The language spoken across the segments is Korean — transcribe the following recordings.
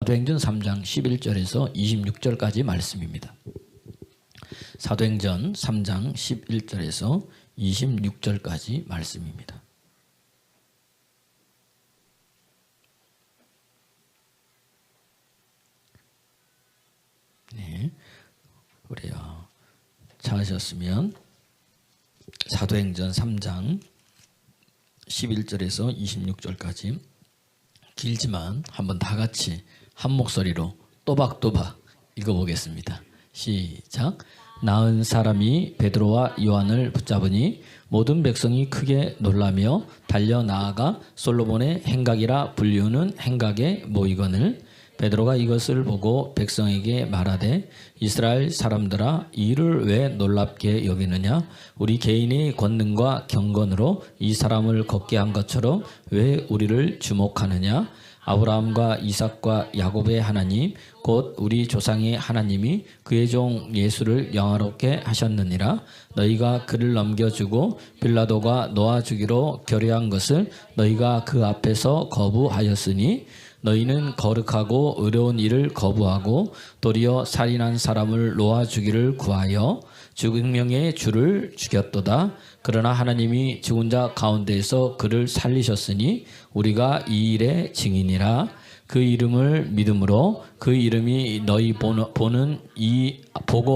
사도행전 3장 11절에서 26절까지 말씀입니다. 사도행전 3장 11절에서 26절까지 말씀입니다. 네, 우리요 찾으셨으면 사도행전 3장 11절에서 26절까지 길지만 한번 다 같이 한 목소리로 또박또박 읽어보겠습니다. 시작. 나은 사람이 베드로와 요한을 붙잡으니 모든 백성이 크게 놀라며 달려 나아가 솔로몬의 행각이라 불리우는 행각에 모이거늘 베드로가 이것을 보고 백성에게 말하되 이스라엘 사람들아 이 일을 왜 놀랍게 여기느냐 우리 개인의 권능과 경건으로 이 사람을 걷게 한 것처럼 왜 우리를 주목하느냐 아브라함과 이삭과 야곱의 하나님 곧 우리 조상의 하나님이 그의 종 예수를 영화롭게 하셨느니라 너희가 그를 넘겨주고 빌라도가 놓아주기로 결의한 것을 너희가 그 앞에서 거부하였으니 너희는 거룩하고 의로운 일을 거부하고 도리어 살인한 사람을 놓아주기를 구하여 죽음명의 주를 죽였도다. 그러나 하나님이 죽은 자 가운데에서 그를 살리셨으니 우리가 이 일의 증인이라. 그 이름을 믿음으로 그 이름이 너희 보고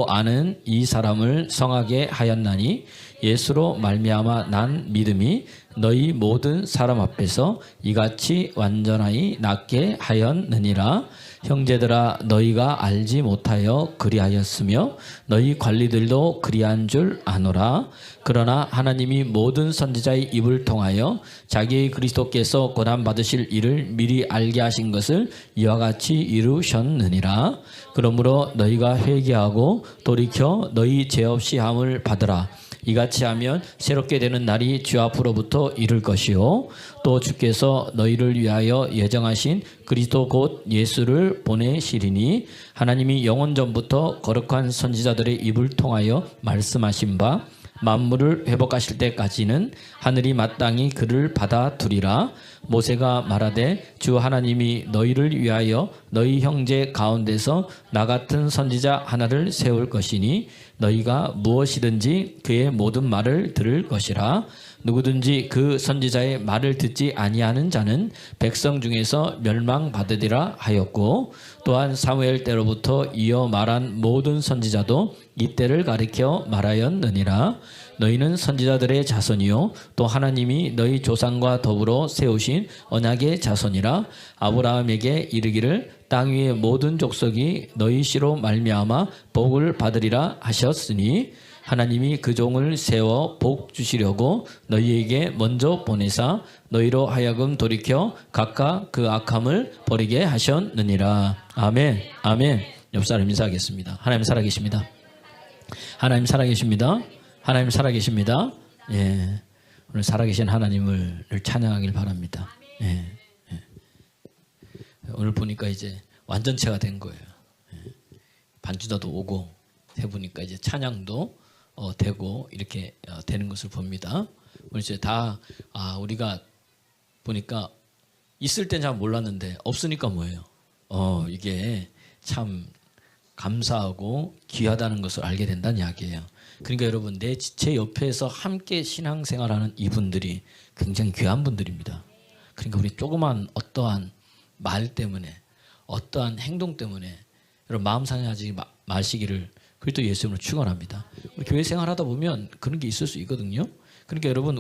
아는 이 사람을 성하게 하였나니 예수로 말미암아 난 믿음이 너희 모든 사람 앞에서 이같이 완전하게 낫게 하였느니라. 형제들아 너희가 알지 못하여 그리하였으며 너희 관리들도 그리한 줄 아노라. 그러나 하나님이 모든 선지자의 입을 통하여 자기의 그리스도께서 고난받으실 일을 미리 알게 하신 것을 이와 같이 이루셨느니라. 그러므로 너희가 회개하고 돌이켜 너희 죄 없이 함을 받으라. 이같이 하면 새롭게 되는 날이 주 앞으로부터 이를 것이요 또 주께서 너희를 위하여 예정하신 그리스도 곧 예수를 보내시리니 하나님이 영원 전부터 거룩한 선지자들의 입을 통하여 말씀하신 바 만물을 회복하실 때까지는 하늘이 마땅히 그를 받아두리라. 모세가 말하되 주 하나님이 너희를 위하여 너희 형제 가운데서 나 같은 선지자 하나를 세울 것이니 너희가 무엇이든지 그의 모든 말을 들을 것이라. 누구든지 그 선지자의 말을 듣지 아니하는 자는 백성 중에서 멸망받으리라 하였고 또한 사무엘 때로부터 이어 말한 모든 선지자도 이때를 가리켜 말하였느니라. 너희는 선지자들의 자손이요 또 하나님이 너희 조상과 더불어 세우신 언약의 자손이라. 아브라함에게 이르기를 땅 위의 모든 족속이 너희 씨로 말미암아 복을 받으리라 하셨으니 하나님이 그 종을 세워 복 주시려고 너희에게 먼저 보내사 너희로 하여금 돌이켜 각각 그 악함을 버리게 하셨느니라. 아멘. 아멘. 옆 사람 인사하겠습니다. 하나님 살아계십니다. 하나님 살아계십니다. 하나님 살아계십니다. 예. 오늘 살아계신 하나님을 찬양하길 바랍니다. 예. 예. 오늘 보니까 이제 완전체가 된 거예요. 예. 반주자도 오고 해 보니까 이제 찬양도 되고 이렇게 되는 것을 봅니다. 오늘 이제 다 우리가 보니까 있을 땐 잘 몰랐는데 없으니까 뭐예요? 이게 참 감사하고 귀하다는 것을 알게 된다는 이야기예요. 그러니까 여러분 제 옆에서 함께 신앙생활하는 이분들이 굉장히 귀한 분들입니다. 그러니까 우리 조그만 어떠한 말 때문에 어떠한 행동 때문에 여러분 마음 상하지 마시기를 그리스도 예수님으로 축원합니다. 우리 교회 생활하다 보면 그런 게 있을 수 있거든요. 그러니까 여러분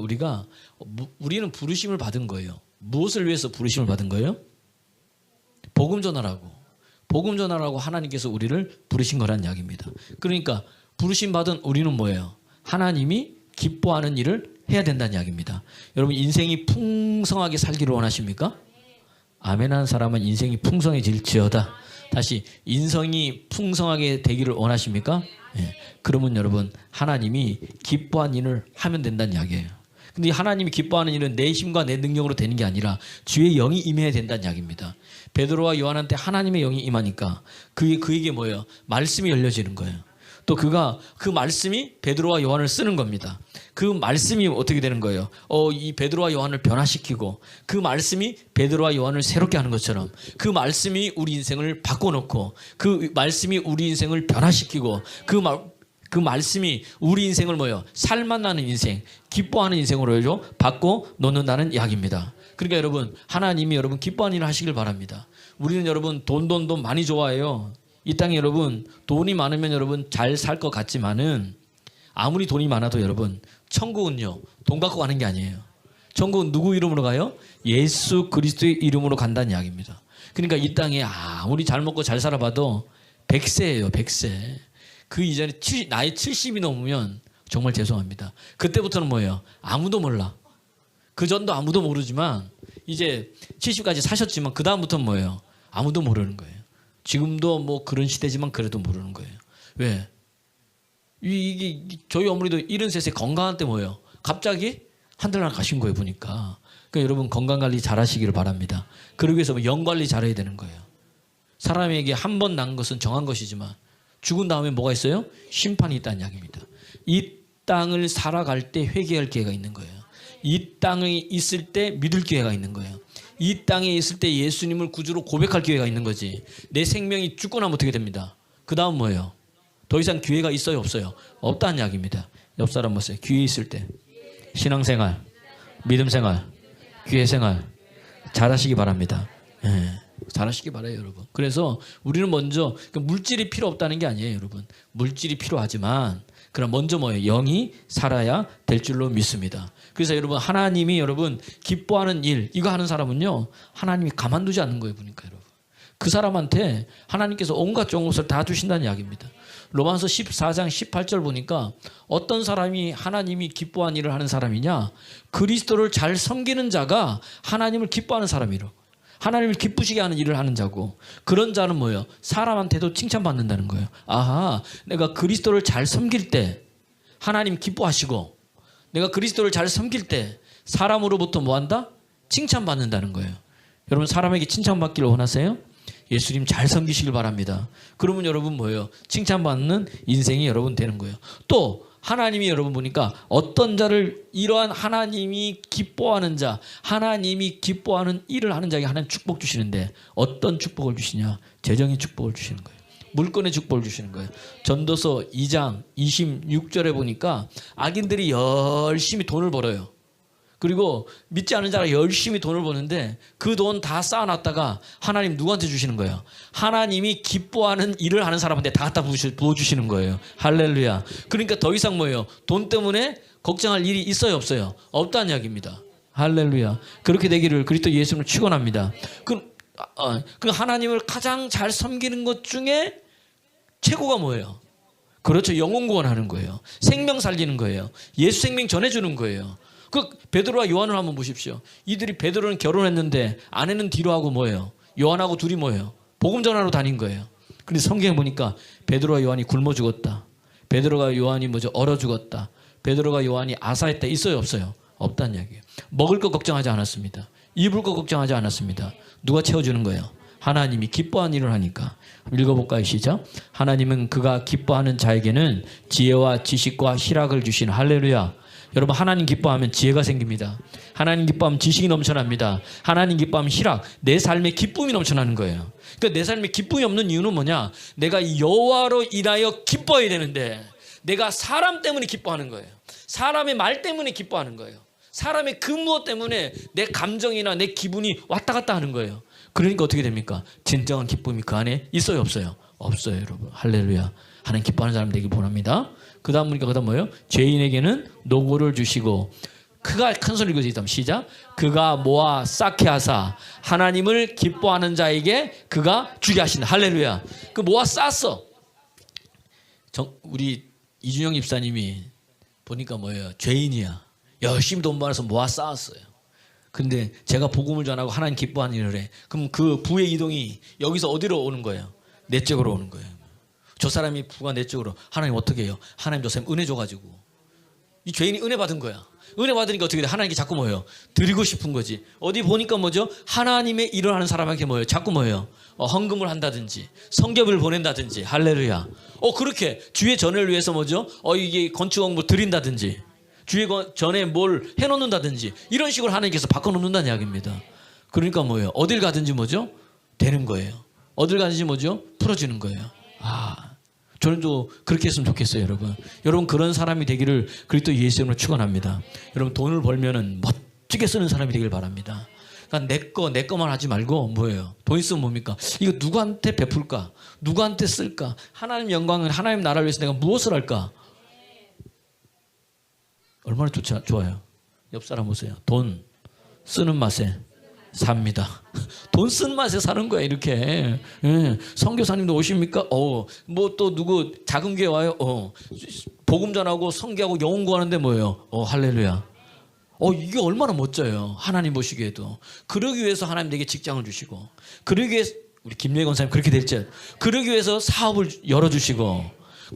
우리는 부르심을 받은 거예요. 무엇을 위해서 부르심을 받은 거예요? 복음 전하라고 하나님께서 우리를 부르신 거란 이야기입니다. 그러니까 부르심 받은 우리는 뭐예요? 하나님이 기뻐하는 일을 해야 된다는 이야기입니다. 여러분 인생이 풍성하게 살기를 원하십니까? 아멘하는 사람은 인생이 풍성해질지어다. 다시 인성이 풍성하게 되기를 원하십니까? 예. 그러면 여러분 하나님이 기뻐하는 일을 하면 된다는 이야기예요. 근데 하나님이 기뻐하는 일은 내 힘과 내 능력으로 되는 게 아니라 주의 영이 임해야 된다는 이야기입니다. 베드로와 요한한테 하나님의 영이 임하니까 그에게 뭐예요? 말씀이 열려지는 거예요. 또 그가 그 말씀이 베드로와 요한을 쓰는 겁니다. 그 말씀이 어떻게 되는 거예요? 이 베드로와 요한을 변화시키고 그 말씀이 베드로와 요한을 새롭게 하는 것처럼 그 말씀이 우리 인생을 바꿔놓고 그 말씀이 우리 인생을 변화시키고 그 말씀이 우리 인생을 뭐예요? 살만나는 인생, 기뻐하는 인생으로 바꿔 놓는다는 이야기입니다. 그러니까 여러분, 하나님이 여러분 기뻐하는 일을 하시길 바랍니다. 우리는 여러분 돈 많이 좋아해요. 이 땅에 여러분 돈이 많으면 여러분 잘 살 것 같지만은 아무리 돈이 많아도 여러분 천국은요 돈 갖고 가는 게 아니에요. 천국은 누구 이름으로 가요? 예수 그리스도의 이름으로 간다는 이야기입니다. 그러니까 이 땅에 아무리 잘 먹고 잘 살아봐도 100세예요. 100세. 그 이전에 나이 70이 넘으면 정말 죄송합니다. 그때부터는 뭐예요? 아무도 몰라. 그 전도 아무도 모르지만 이제 70까지 사셨지만 그 다음부터는 뭐예요? 아무도 모르는 거예요. 지금도 뭐 그런 시대지만 그래도 모르는 거예요. 왜? 이게 저희 어머니도 73세 건강한 때 뭐예요? 갑자기 한달날 가신 거예요 보니까. 그러니까 여러분 건강관리 잘 하시기를 바랍니다. 그러기 위해서 영관리 잘해야 되는 거예요. 사람에게 한 번 난 것은 정한 것이지만 죽은 다음에 뭐가 있어요? 심판이 있다는 이야기입니다. 이 땅을 살아갈 때 회개할 기회가 있는 거예요. 이 땅에 있을 때 믿을 기회가 있는 거예요. 이 땅에 있을 때 예수님을 구주로 고백할 기회가 있는 거지. 내 생명이 죽고 나면 어떻게 됩니다? 그 다음 뭐예요? 더 이상 기회가 있어요? 없어요? 없다는 이야기입니다. 옆 사람 보세요. 기회 있을 때 신앙생활, 믿음생활, 기회생활 잘하시기 바랍니다. 잘하시기 바라요 여러분. 그래서 우리는 먼저 물질이 필요 없다는 게 아니에요 여러분. 물질이 필요하지만 그럼 먼저 뭐예요? 영이 살아야 될 줄로 믿습니다. 그래서 여러분 하나님이 여러분 기뻐하는 일 이거 하는 사람은요 하나님이 가만두지 않는 거예요 보니까 여러분. 그 사람한테 하나님께서 온갖 좋은 것을 다 주신다는 이야기입니다. 로마서 14장 18절 보니까 어떤 사람이 하나님이 기뻐하는 일을 하는 사람이냐? 그리스도를 잘 섬기는 자가 하나님을 기뻐하는 사람이로. 하나님을 기쁘시게 하는 일을 하는 자고 그런 자는 뭐예요? 사람한테도 칭찬받는다는 거예요. 아하, 내가 그리스도를 잘 섬길 때 하나님 기뻐하시고 내가 그리스도를 잘 섬길 때 사람으로부터 뭐한다? 칭찬받는다는 거예요. 여러분 사람에게 칭찬받기를 원하세요? 예수님 잘 섬기시길 바랍니다. 그러면 여러분 뭐예요? 칭찬받는 인생이 여러분 되는 거예요. 또 하나님이 여러분 보니까 어떤 자를 이러한 하나님이 기뻐하는 자, 하나님이 기뻐하는 일을 하는 자에게 하나님 축복 주시는데 어떤 축복을 주시냐? 재정의 축복을 주시는 거예요. 물건의 축복을 주시는 거예요. 전도서 2장 26절에 보니까 악인들이 열심히 돈을 벌어요. 그리고 믿지 않은 자가 열심히 돈을 버는데 그 돈 다 쌓아놨다가 하나님 누구한테 주시는 거예요? 하나님이 기뻐하는 일을 하는 사람한테 다 갖다 부어주시는 거예요. 할렐루야. 그러니까 더 이상 뭐예요? 돈 때문에 걱정할 일이 있어요 없어요? 없다는 이야기입니다. 할렐루야. 그렇게 되기를 그리스도 예수님을 축원합니다. 그 하나님을 가장 잘 섬기는 것 중에 최고가 뭐예요? 그렇죠. 영혼 구원하는 거예요. 생명 살리는 거예요. 예수 생명 전해주는 거예요. 그 베드로와 요한을 한번 보십시오. 이들이 베드로는 결혼했는데 아내는 뒤로 하고 뭐예요? 요한하고 둘이 뭐예요? 복음 전하러 다닌 거예요. 근데 성경에 보니까 베드로와 요한이 굶어 죽었다. 베드로가 요한이 얼어 죽었다. 베드로가 요한이 아사했다. 있어요 없어요? 없다는 이야기예요. 먹을 거 걱정하지 않았습니다. 입을 거 걱정하지 않았습니다. 누가 채워주는 거예요? 하나님이 기뻐하는 일을 하니까. 읽어볼까요? 시작. 하나님은 그가 기뻐하는 자에게는 지혜와 지식과 희락을 주신 할렐루야. 여러분 하나님 기뻐하면 지혜가 생깁니다. 하나님 기뻐하면 지식이 넘쳐납니다. 하나님 기뻐하면 희락, 내 삶에 기쁨이 넘쳐나는 거예요. 그러니까 내 삶에 기쁨이 없는 이유는 뭐냐? 내가 여호와로 인하여 기뻐해야 되는데 내가 사람 때문에 기뻐하는 거예요. 사람의 말 때문에 기뻐하는 거예요. 사람의 그 무엇 때문에 내 감정이나 내 기분이 왔다 갔다 하는 거예요. 그러니까 어떻게 됩니까? 진정한 기쁨이 그 안에 있어요 없어요? 없어요 여러분. 할렐루야. 하나님 기뻐하는 사람 되길 원합니다. 그 다음 보니까 뭐예요? 죄인에게는 노고를 주시고 그가 큰 소리로 읽어주시다. 시작. 그가 모아 쌓게 하사 하나님을 기뻐하는 자에게 그가 주게 하신다. 할렐루야. 그 모아 쌓았어. 우리 이준영 집사님이 보니까 뭐예요? 죄인이야. 열심히 돈 벌어서 모아 쌓았어요. 근데 제가 복음을 전하고 하나님 기뻐하는 일을 해. 그럼 그 부의 이동이 여기서 어디로 오는 거예요? 내 쪽으로 오는 거예요. 저 사람이 부가 내 쪽으로. 하나님 어떻게 해요? 하나님 저 사람 은혜 줘가지고 이 죄인이 은혜 받은 거야. 은혜 받으니까 어떻게 돼? 하나님께 자꾸 뭐예요? 드리고 싶은 거지. 어디 보니까 뭐죠? 하나님의 일을 하는 사람에게 뭐예요? 자꾸 뭐예요? 헌금을 한다든지 성경을 보낸다든지 할렐루야. 그렇게 주의 전을 위해서 뭐죠? 이게 건축 뭐 드린다든지 주의 전에 뭘 해놓는다든지 이런 식으로 하나님께서 바꿔놓는다는 이야기입니다. 그러니까 뭐예요? 어딜 가든지 뭐죠? 되는 거예요. 어딜 가든지 뭐죠? 풀어지는 거예요. 저는 또 그렇게 했으면 좋겠어요, 여러분. 여러분 그런 사람이 되기를 그리스도 예수 이름으로 축원합니다. 여러분 돈을 벌면은 멋지게 쓰는 사람이 되길 바랍니다. 그러니까 내 거만 하지 말고 뭐예요? 돈 있으면 뭡니까? 이거 누구한테 베풀까? 누구한테 쓸까? 하나님 영광을 하나님 나라를 위해서 내가 무엇을 할까? 얼마나 좋아요. 옆 사람 보세요. 돈 쓰는 맛에 삽니다. 돈 쓴 맛에 사는 거야 이렇게. 선교사님도 오십니까? 뭐 또 누구 작은 교회 와요? 복음 전하고 선교하고 영혼 구하는데 뭐예요? 할렐루야. 이게 얼마나 멋져요. 하나님 보시기에도. 그러기 위해서 하나님 내게 직장을 주시고, 그러기 위해서 우리 김예희 권사님 그렇게 될지, 그러기 위해서 사업을 열어주시고,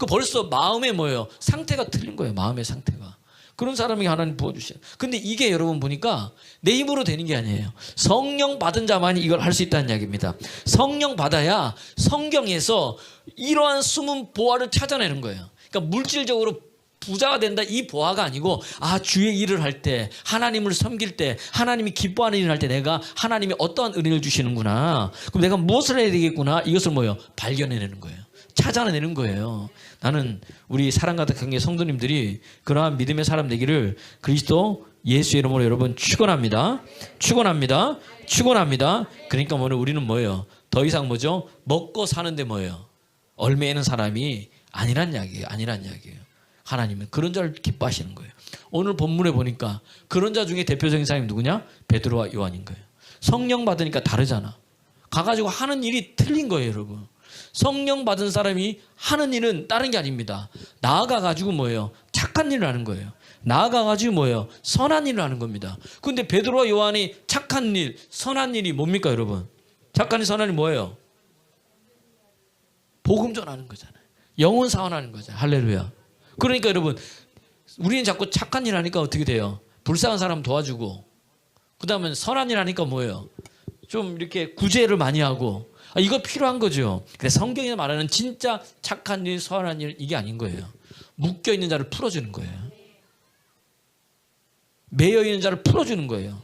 벌써 마음의 뭐예요? 상태가 틀린 거예요. 마음의 상태가. 그런 사람에게 하나님 부어주셔요. 근데 이게 여러분 보니까 내 힘으로 되는 게 아니에요. 성령 받은 자만이 이걸 할 수 있다는 이야기입니다. 성령 받아야 성경에서 이러한 숨은 보화를 찾아내는 거예요. 그러니까 물질적으로 부자가 된다 이 보화가 아니고 주의 일을 할 때 하나님을 섬길 때 하나님이 기뻐하는 일을 할 때 내가 하나님이 어떠한 은혜를 주시는구나. 그럼 내가 무엇을 해야 되겠구나. 이것을 뭐예요? 발견해내는 거예요. 찾아내는 거예요. 나는 우리 사랑 가득한 게 성도님들이 그러한 믿음의 사람 되기를 그리스도 예수 이름으로 여러분 축원합니다. 축원합니다. 축원합니다. 그러니까 우리는 뭐예요? 더 이상 뭐죠? 먹고 사는데 뭐예요? 얼매이는 사람이 아니란 이야기예요. 아니란 이야기예요. 하나님은 그런 자를 기뻐하시는 거예요. 오늘 본문에 보니까 그런 자 중에 대표적인 사람이 누구냐? 베드로와 요한인 거예요. 성령 받으니까 다르잖아. 가가지고 하는 일이 틀린 거예요, 여러분. 성령 받은 사람이 하는 일은 다른 게 아닙니다. 나아가가지고 뭐예요? 착한 일을 하는 거예요. 나아가가지고 뭐예요? 선한 일을 하는 겁니다. 근데 베드로와 요한이 착한 일, 선한 일이 뭡니까, 여러분? 착한 일, 선한 일 뭐예요? 복음 전하는 거잖아요. 영혼 사원하는 거잖아요. 할렐루야. 그러니까 여러분, 우리는 자꾸 착한 일 하니까 어떻게 돼요? 불쌍한 사람 도와주고, 그 다음에 선한 일 하니까 뭐예요? 좀 이렇게 구제를 많이 하고, 이거 필요한 거죠. 근데 성경이 말하는 진짜 착한 일, 선한 일 이게 아닌 거예요. 묶여있는 자를 풀어주는 거예요. 매여있는 자를 풀어주는 거예요.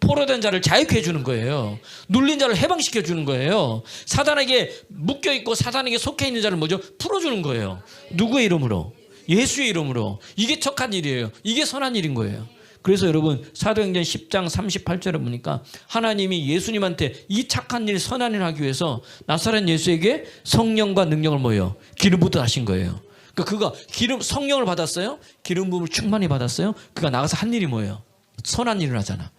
포로된 자를 자유케 해주는 거예요. 눌린 자를 해방시켜 주는 거예요. 사단에게 묶여있고 사단에게 속해 있는 자를 뭐죠? 풀어주는 거예요. 누구의 이름으로? 예수의 이름으로. 이게 착한 일이에요. 이게 선한 일인 거예요. 그래서 여러분 사도행전 10장 38절에 보니까 하나님이 예수님한테 이 착한 일 선한 일을 하기 위해서 나사렛 예수에게 성령과 능력을 뭐예요? 기름 붓듯 하신 거예요. 그러니까 그가 성령을 받았어요. 기름 부음을 충만히 받았어요. 그가 나가서 한 일이 뭐예요? 선한 일을 하잖아.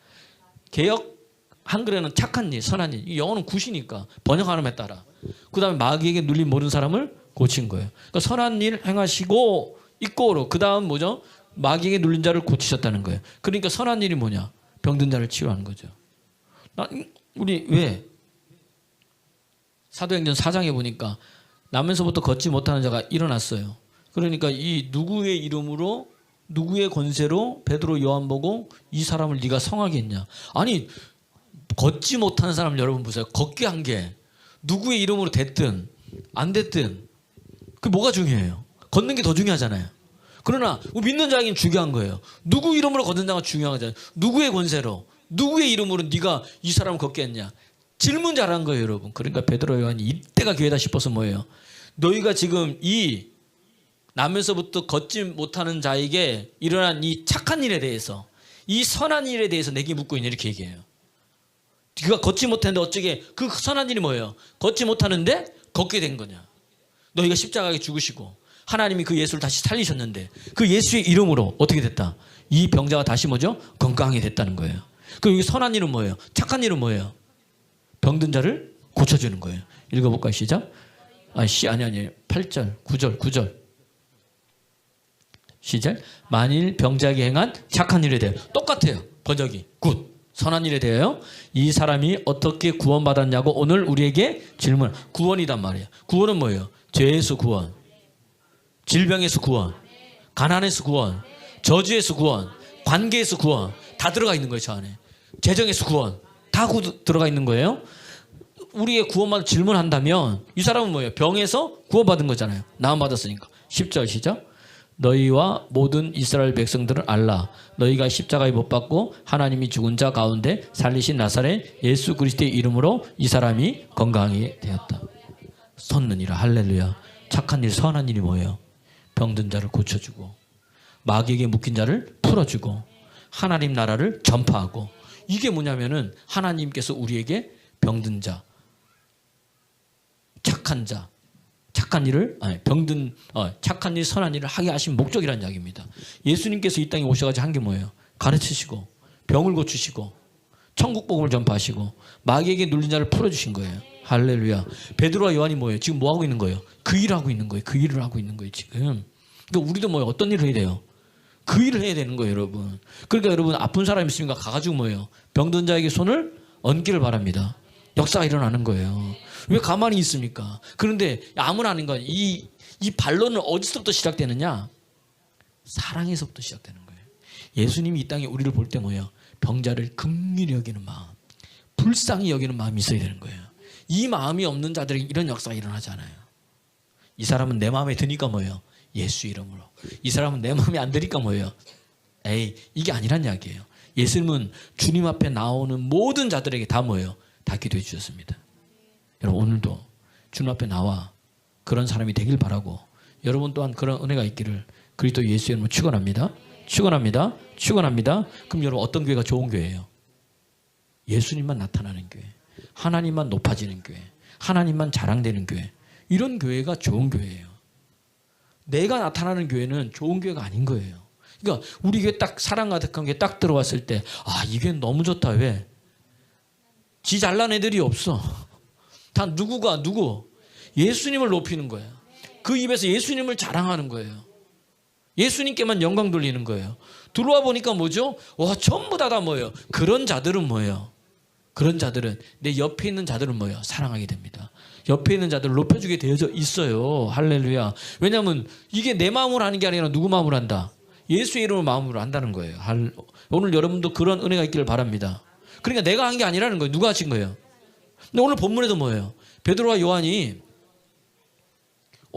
개역 한글에는 착한 일, 선한 일. 영어는 굿이니까 번역하는 따라. 그 다음에 마귀에게 눌린 모든 사람을 고친 거예요. 그러니까 선한 일 행하시고 있고로 그 다음 뭐죠? 마귀에게 눌린 자를 고치셨다는 거예요. 그러니까 선한 일이 뭐냐? 병든 자를 치유하는 거죠. 우리 왜? 사도행전 4장에 보니까 나면서부터 걷지 못하는 자가 일어났어요. 그러니까 이 누구의 이름으로 누구의 권세로 베드로 요한 보고 이 사람을 네가 성하게 했냐? 아니 걷지 못하는 사람 여러분 보세요. 걷게 한 게 누구의 이름으로 됐든 안 됐든 그게 뭐가 중요해요? 걷는 게 더 중요하잖아요. 그러나 믿는 자에게는 중요한 거예요. 누구 이름으로 걷는 자가 중요한 거잖아요. 누구의 권세로 누구의 이름으로 네가 이 사람을 걷게 했냐. 질문 잘한 거예요, 여러분. 그러니까 베드로 요한이 이때가 기회다 싶어서 뭐예요? 너희가 지금 이 나면서부터 걷지 못하는 자에게 일어난 이 착한 일에 대해서 이 선한 일에 대해서 내게 묻고 있냐 이렇게 얘기해요. 네가 걷지 못하는데 어쩌게 그 선한 일이 뭐예요? 걷지 못하는데 걷게 된 거냐. 너희가 십자가에 죽으시고 하나님이 그 예수를 다시 살리셨는데 그 예수의 이름으로 어떻게 됐다? 이 병자가 다시 뭐죠? 건강하게 됐다는 거예요. 그럼 여기 선한 일은 뭐예요? 착한 일은 뭐예요? 병든 자를 고쳐주는 거예요. 읽어볼까요? 시작. 아니 8절 9절 시작. 만일 병자에게 행한 착한 일에 대해 똑같아요. 번역이 굿. 선한 일에 대하여 이 사람이 어떻게 구원받았냐고 오늘 우리에게 질문. 구원이단 말이에요. 구원은 뭐예요? 죄에서 구원, 질병에서 구원, 가난에서 구원, 저주에서 구원, 관계에서 구원 다 들어가 있는 거예요. 저 안에. 재정에서 구원 다 들어가 있는 거예요. 우리의 구원만 질문한다면 이 사람은 뭐예요? 병에서 구원받은 거잖아요. 나음 받았으니까. 10절 시작. 너희와 모든 이스라엘 백성들은 알라. 너희가 십자가에 못 박고 하나님이 죽은 자 가운데 살리신 나사렛 예수 그리스도의 이름으로 이 사람이 건강하게 되었다. 섰느니라. 할렐루야. 착한 일, 선한 일이 뭐예요? 병든 자를 고쳐주고 마귀에게 묶인 자를 풀어주고 하나님 나라를 전파하고, 이게 뭐냐면은 하나님께서 우리에게 병든 자, 착한 자, 착한 일을 착한 일, 선한 일을 하게 하신 목적이라는 이야기입니다. 예수님께서 이 땅에 오셔가지고 한 게 뭐예요? 가르치시고 병을 고치시고 천국 복음을 전파하시고 마귀에게 눌린 자를 풀어주신 거예요. 할렐루야. 베드로와 요한이 뭐예요? 지금 뭐 하고 있는 거예요? 그 일을 하고 있는 거예요. 그 일을 하고 있는 거예요 지금. 그러니까 우리도 뭐예요? 어떤 일을 해야 돼요? 그 일을 해야 되는 거예요, 여러분. 그러니까 여러분, 아픈 사람이 있으니까 가가지고 뭐예요? 병든 자에게 손을 얹기를 바랍니다. 역사가 일어나는 거예요. 왜 가만히 있습니까? 그런데 아무나 하는 건 이 반론은 어디서부터 시작되느냐? 사랑에서부터 시작되는 거예요. 예수님이 이 땅에 우리를 볼 때 뭐예요? 병자를 긍휼히 여기는 마음, 불쌍히 여기는 마음이 있어야 되는 거예요. 이 마음이 없는 자들에게 이런 역사가 일어나지 않아요. 이 사람은 내 마음에 드니까 뭐예요? 예수 이름으로. 이 사람은 내 마음에 안 드니까 뭐예요? 에이, 이게 아니란 이야기예요. 예수님은 주님 앞에 나오는 모든 자들에게 다 뭐예요? 다 기도해 주셨습니다. 여러분, 오늘도 주님 앞에 나와 그런 사람이 되길 바라고, 여러분 또한 그런 은혜가 있기를 그리스도 예수 이름으로 축원합니다. 축원합니다. 축원합니다. 그럼 여러분, 어떤 교회가 좋은 교회예요? 예수님만 나타나는 교회, 하나님만 높아지는 교회, 하나님만 자랑되는 교회, 이런 교회가 좋은 교회예요. 내가 나타나는 교회는 좋은 교회가 아닌 거예요. 그러니까 우리 교회 딱 사랑 가득한 교회 딱 들어왔을 때, 아, 이 교회 너무 좋다. 왜? 지 잘난 애들이 없어. 다 누구? 예수님을 높이는 거예요. 그 입에서 예수님을 자랑하는 거예요. 예수님께만 영광 돌리는 거예요. 들어와 보니까 뭐죠? 와, 전부 다 뭐예요? 그런 자들은 뭐예요? 그런 자들은, 내 옆에 있는 자들은 뭐예요? 사랑하게 됩니다. 옆에 있는 자들을 높여주게 되어져 있어요. 할렐루야. 왜냐하면 이게 내 마음으로 하는 게 아니라 누구 마음으로 한다? 예수의 이름을 마음으로 한다는 거예요. 오늘 여러분도 그런 은혜가 있기를 바랍니다. 그러니까 내가 한 게 아니라는 거예요. 누가 하신 거예요? 근데 오늘 본문에도 뭐예요? 베드로와 요한이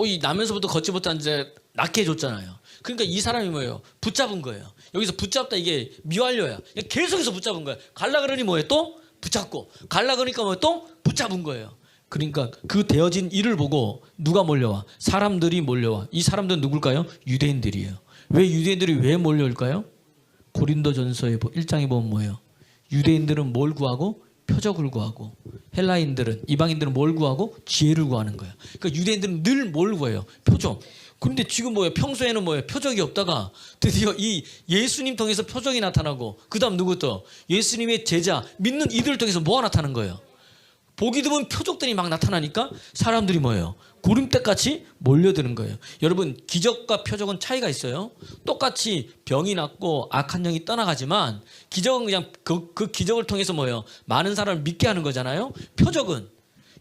이 나면서부터 걷지 못한 자 낫게 해줬잖아요. 그러니까 이 사람이 뭐예요? 붙잡은 거예요. 여기서 붙잡다, 이게 미완료야. 계속해서 붙잡은 거예요. 갈라 그러니 뭐예요? 또 붙잡고, 갈라 그러니까 뭐예요? 또 붙잡은 거예요. 그러니까 그 되어진 일을 보고 누가 몰려와? 사람들이 몰려와. 이 사람들은 누굴까요? 유대인들이에요. 왜 유대인들이 왜 몰려올까요? 고린도전서의 1장에 보면 뭐예요? 유대인들은 뭘 구하고? 표적을 구하고, 헬라인들은, 이방인들은 뭘 구하고? 지혜를 구하는 거예요. 그러니까 유대인들은 늘 뭘 구해요? 표적. 그런데 지금 뭐예요? 평소에는 뭐예요? 표적이 없다가 드디어 이 예수님 통해서 표적이 나타나고, 그 다음 누구부터? 예수님의 제자, 믿는 이들을 통해서 뭐가 나타나는 거예요? 보기 드문 표적들이 막 나타나니까 사람들이 뭐예요? 구름대같이 몰려드는 거예요. 여러분, 기적과 표적은 차이가 있어요. 똑같이 병이 낫고 악한 영이 떠나가지만 기적은 그냥 그 기적을 통해서 뭐예요? 많은 사람을 믿게 하는 거잖아요. 표적은,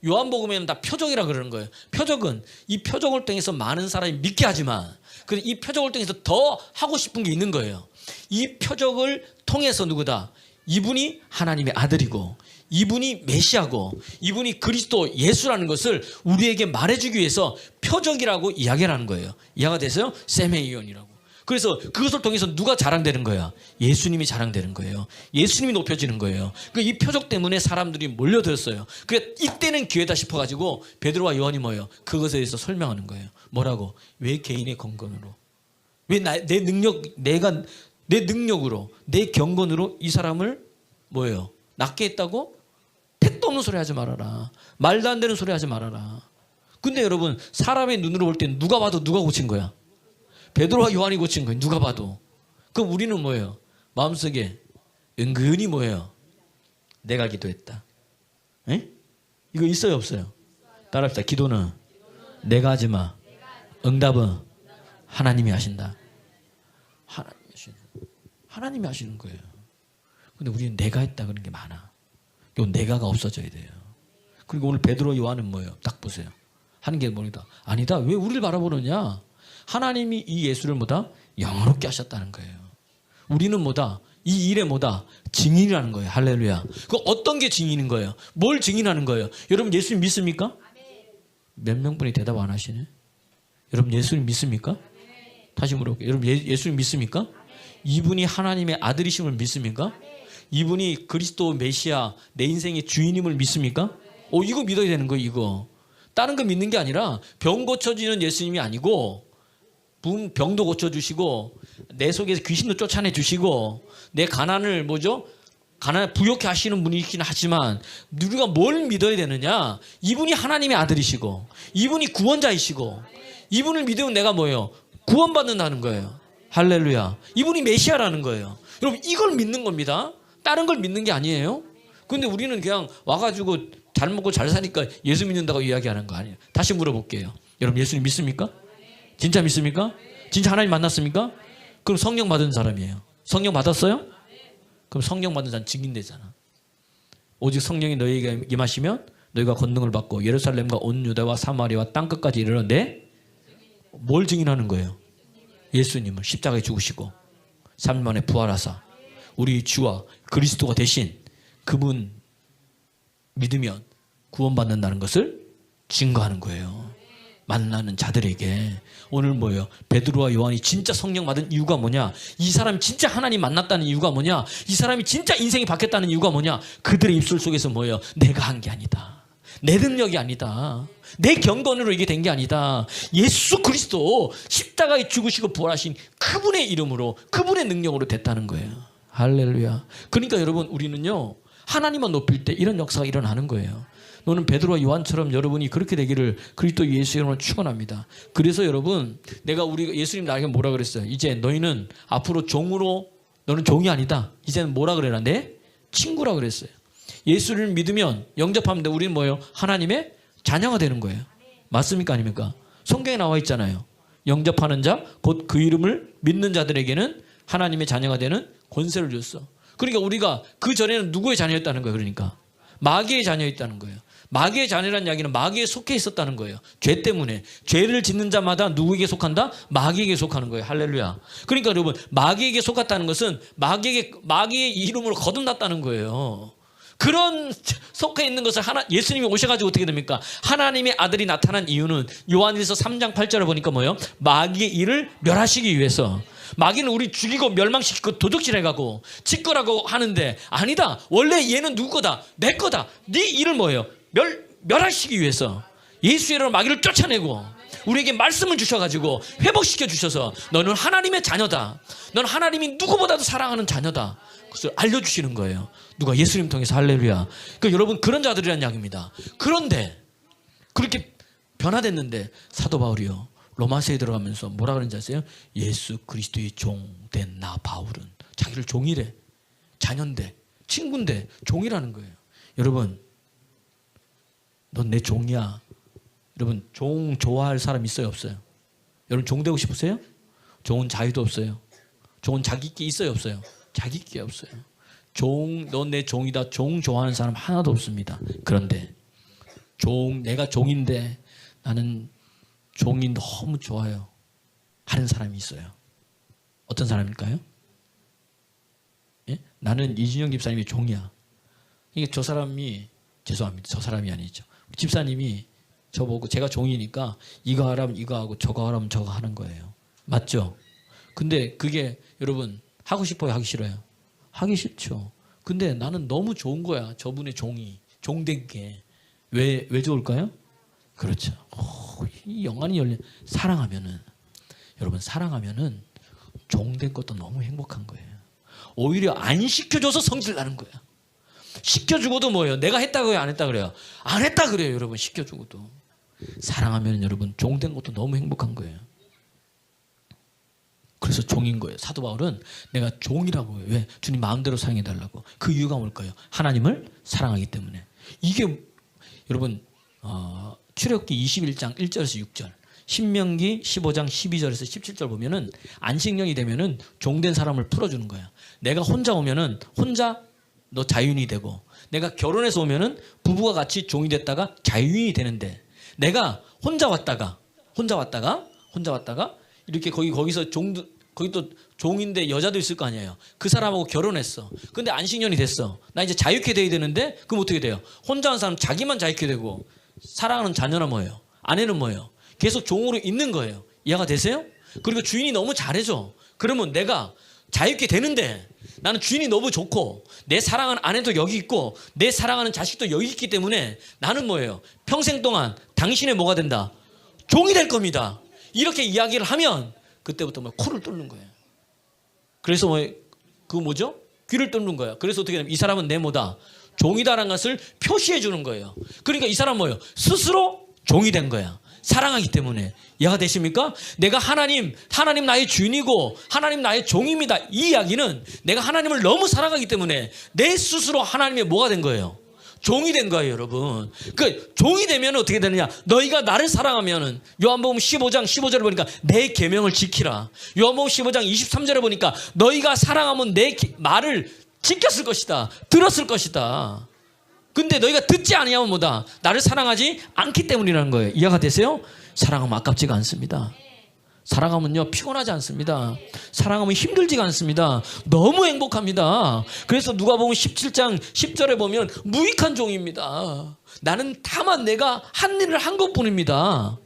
요한복음에는 다 표적이라 그러는 거예요. 표적은 이 표적을 통해서 많은 사람이 믿게 하지만 이 표적을 통해서 더 하고 싶은 게 있는 거예요. 이 표적을 통해서 누구다? 이분이 하나님의 아들이고, 이분이 메시아고, 이분이 그리스도 예수라는 것을 우리에게 말해주기 위해서 표적이라고 이야기를 하는 거예요. 이해가 됐어요? 세메이온이라고. 그래서 그것을 통해서 누가 자랑되는 거야? 예수님이 자랑되는 거예요. 예수님이 높여지는 거예요. 이 표적 때문에 사람들이 몰려들었어요. 그래, 이때는 기회다 싶어가지고 베드로와 요한이 뭐예요? 그것에 대해서 설명하는 거예요. 뭐라고? 왜 개인의 건건으로? 왜 내 능력으로, 내 경건으로 이 사람을 뭐예요? 낫게 했다고? 택도 없는 소리 하지 말아라. 말도 안 되는 소리 하지 말아라. 근데 여러분, 사람의 눈으로 볼 때 누가 봐도 누가 고친 거야? 베드로와 요한이 고친 거예요. 누가 봐도. 그럼 우리는 뭐예요? 마음속에 은근히 뭐예요? 내가 기도했다. 에? 이거 있어요, 없어요? 따라합시다. 기도는 내가 하지 마. 응답은 하나님이 하신다. 하나님이 하시는 거예요. 근데 우리는 내가 했다 그런 게 많아. 요 내가가 없어져야 돼요. 그리고 오늘 베드로 요한은 뭐예요? 딱 보세요. 하는 게 뭐다? 아니다. 왜 우리를 바라보느냐? 하나님이 이 예수를 뭐다? 영화롭게 하셨다는 거예요. 우리는 뭐다? 이 일에 뭐다? 증인이라는 거예요. 할렐루야. 그 어떤 게 증인인 거예요? 뭘 증인하는 거예요? 여러분 예수님 믿습니까? 몇 명분이 대답 안 하시네. 여러분 예수님 믿습니까? 다시 물어볼게요. 여러분 예수님 믿습니까? 이분이 하나님의 아들이심을 믿습니까? 이분이 그리스도 메시아 내 인생의 주인임을 믿습니까? 이거 믿어야 되는 거예요. 이거 다른 거 믿는 게 아니라 병 고쳐지는 예수님이 아니고 병도 고쳐주시고 내 속에서 귀신도 쫓아내 주시고 내 가난을 가난을 부욕해 하시는 분이긴 하지만 우리가 뭘 믿어야 되느냐? 이분이 하나님의 아들이시고 이분이 구원자이시고 이분을 믿으면 내가 뭐예요? 구원받는다는 거예요. 할렐루야. 이분이 메시아라는 거예요. 여러분 이걸 믿는 겁니다. 다른 걸 믿는 게 아니에요. 근데 우리는 그냥 와가지고 잘 먹고 잘 사니까 예수 믿는다고 이야기하는 거 아니에요. 다시 물어볼게요. 여러분 예수님 믿습니까? 진짜 믿습니까? 진짜 하나님 만났습니까? 그럼 성령 받은 사람이에요. 성령 받았어요? 그럼 성령 받은 사람 증인되잖아. 오직 성령이 너희에게 임하시면 너희가 권능을 받고 예루살렘과 온 유대와 사마리아와 땅끝까지 이르렀는데 뭘 증인하는 거예요? 예수님을 십자가에 죽으시고 3일 만에 부활하사 우리 주와 그리스도가 되신 그분 믿으면 구원받는다는 것을 증거하는 거예요. 만나는 자들에게. 오늘 뭐예요? 베드로와 요한이 진짜 성령 받은 이유가 뭐냐? 이 사람이 진짜 하나님 만났다는 이유가 뭐냐? 이 사람이 진짜 인생이 바뀌었다는 이유가 뭐냐? 그들의 입술 속에서 뭐예요? 내가 한 게 아니다. 내 능력이 아니다. 내 경건으로 이게 된 게 아니다. 예수 그리스도 십자가에 죽으시고 부활하신 그분의 이름으로 그분의 능력으로 됐다는 거예요. 할렐루야. 그러니까 여러분 우리는요 하나님만 높일 때 이런 역사가 일어나는 거예요. 너는 베드로와 요한처럼 여러분이 그렇게 되기를 그리스도 예수 이름으로 축원합니다. 그래서 여러분 우리 예수님 나에게 뭐라 그랬어요? 이제 너희는 앞으로 종으로 너는 종이 아니다. 이제는 뭐라 그래라? 내 친구라 그랬어요. 예수를 믿으면 영접하면 우리는 뭐예요? 하나님의 자녀가 되는 거예요. 맞습니까? 아닙니까? 성경에 나와 있잖아요. 영접하는 자 곧 그 이름을 믿는 자들에게는 하나님의 자녀가 되는 권세를 줬어. 그러니까 우리가 그 전에는 누구의 자녀였다는 거예요? 그러니까 마귀의 자녀였다는 거예요. 마귀의 자녀라는 이야기는 마귀에 속해 있었다는 거예요. 죄 때문에. 죄를 짓는 자마다 누구에게 속한다? 마귀에게 속하는 거예요. 할렐루야. 그러니까 여러분 마귀에게 속았다는 것은 마귀의 이름으로 거듭났다는 거예요. 그런 속해 있는 것을 예수님이 오셔가지고 어떻게 됩니까? 하나님의 아들이 나타난 이유는 요한일서 3장 8절을 보니까 뭐예요? 마귀의 일을 멸하시기 위해서. 마귀는 우리 죽이고 멸망시키고 도둑질해가고 짓거라고 하는데 아니다. 원래 얘는 누구 거다? 내 거다. 네 일을 뭐예요? 멸하시기 위해서 예수의 이름으로 마귀를 쫓아내고 우리에게 말씀을 주셔가지고 회복시켜 주셔서 너는 하나님의 자녀다. 넌 하나님이 누구보다도 사랑하는 자녀다. 그것을 알려주시는 거예요. 누가? 예수님 통해서. 할렐루야. 그러니까 여러분 그런 자들이란 이야기입니다. 그런데 그렇게 변화됐는데 사도 바울이요 로마서에 들어가면서 뭐라 그러는지 아세요? 예수 그리스도의 종된 나 바울은 자기를 종이래. 자녀인데 친구인데 종이라는 거예요. 여러분 넌 내 종이야. 여러분 종 좋아할 사람 있어요 없어요? 여러분 종 되고 싶으세요? 종은 자유도 없어요. 종은 자기끼 있어요 없어요? 자기끼 없어요. 넌 내 종이다. 종 좋아하는 사람 하나도 없습니다. 그런데 내가 종인데 나는 종이 너무 좋아요 하는 사람이 있어요. 어떤 사람일까요? 예? 나는 이준영 집사님이 종이야. 이게 저 사람이 죄송합니다. 저 사람이 아니죠. 집사님이 저보고 제가 종이니까 이거 하라면 이거 하고 저거 하라면 저거 하는 거예요. 맞죠? 근데 그게 여러분 하고 싶어요? 하기 싫어요? 하기 싫죠. 근데 나는 너무 좋은 거야. 저분의 종된 게. 왜 좋을까요? 그렇죠. 이 영안이 열린 여러분 사랑하면은 종된 것도 너무 행복한 거예요. 오히려 안 시켜줘서 성질 나는 거야. 시켜주고도 뭐예요? 내가 했다고 해요? 안 했다 그래요? 안 했다 그래요. 여러분 시켜주고도. 사랑하면 여러분 종된 것도 너무 행복한 거예요. 그래서 종인 거예요. 사도 바울은 내가 종이라고 해요. 왜? 주님 마음대로 사랑해달라고. 그 이유가 뭘까요? 하나님을 사랑하기 때문에. 이게 여러분 출애굽기 21장 1절에서 6절, 신명기 15장 12절에서 17절 보면은 안식년이 되면은 종된 사람을 풀어주는 거야. 내가 혼자 오면은 혼자 너 자유인이 되고, 내가 결혼해서 오면은 부부가 같이 종이 됐다가 자유인이 되는데, 내가 혼자 왔다가 이렇게 거기서 거기 또 종인데 여자도 있을 거 아니에요. 그 사람하고 결혼했어. 근데 안식년이 됐어. 나 이제 자유케 돼야 되는데 그럼 어떻게 돼요? 혼자 한 사람 자기만 자유케 되고 사랑하는 자녀는 뭐예요? 아내는 뭐예요? 계속 종으로 있는 거예요. 이해가 되세요? 그리고 주인이 너무 잘해줘. 그러면 내가 자유케 되는데 나는 주인이 너무 좋고 내 사랑하는 아내도 여기 있고 내 사랑하는 자식도 여기 있기 때문에 나는 뭐예요? 평생 동안 당신의 뭐가 된다? 종이 될 겁니다. 이렇게 이야기를 하면 그때부터 뭐 코를 뚫는 거예요. 그래서 그 뭐죠? 귀를 뚫는 거예요. 그래서 어떻게 되냐면 이 사람은 내 뭐다? 종이다라는 것을 표시해 주는 거예요. 그러니까 이 사람은 뭐예요? 스스로 종이 된 거야. 사랑하기 때문에. 이해가 되십니까? 내가 하나님 나의 주인이고 하나님 나의 종입니다. 이 이야기는 내가 하나님을 너무 사랑하기 때문에 내 스스로 하나님의 뭐가 된 거예요? 종이 된 거예요, 여러분. 그 종이 되면 어떻게 되느냐? 너희가 나를 사랑하면은 요한복음 15장 15절에 보니까 내 계명을 지키라. 요한복음 15장 23절에 보니까 너희가 사랑하면 내 말을 지켰을 것이다. 들었을 것이다. 근데 너희가 듣지 아니하면 뭐다? 나를 사랑하지 않기 때문이라는 거예요. 이해가 되세요? 사랑하면 아깝지가 않습니다. 사랑하면요 피곤하지 않습니다. 사랑하면 힘들지가 않습니다. 너무 행복합니다. 그래서 누가복음 17장 10절에 보면 무익한 종입니다. 나는 다만 내가 한 일을 한 것뿐입니다.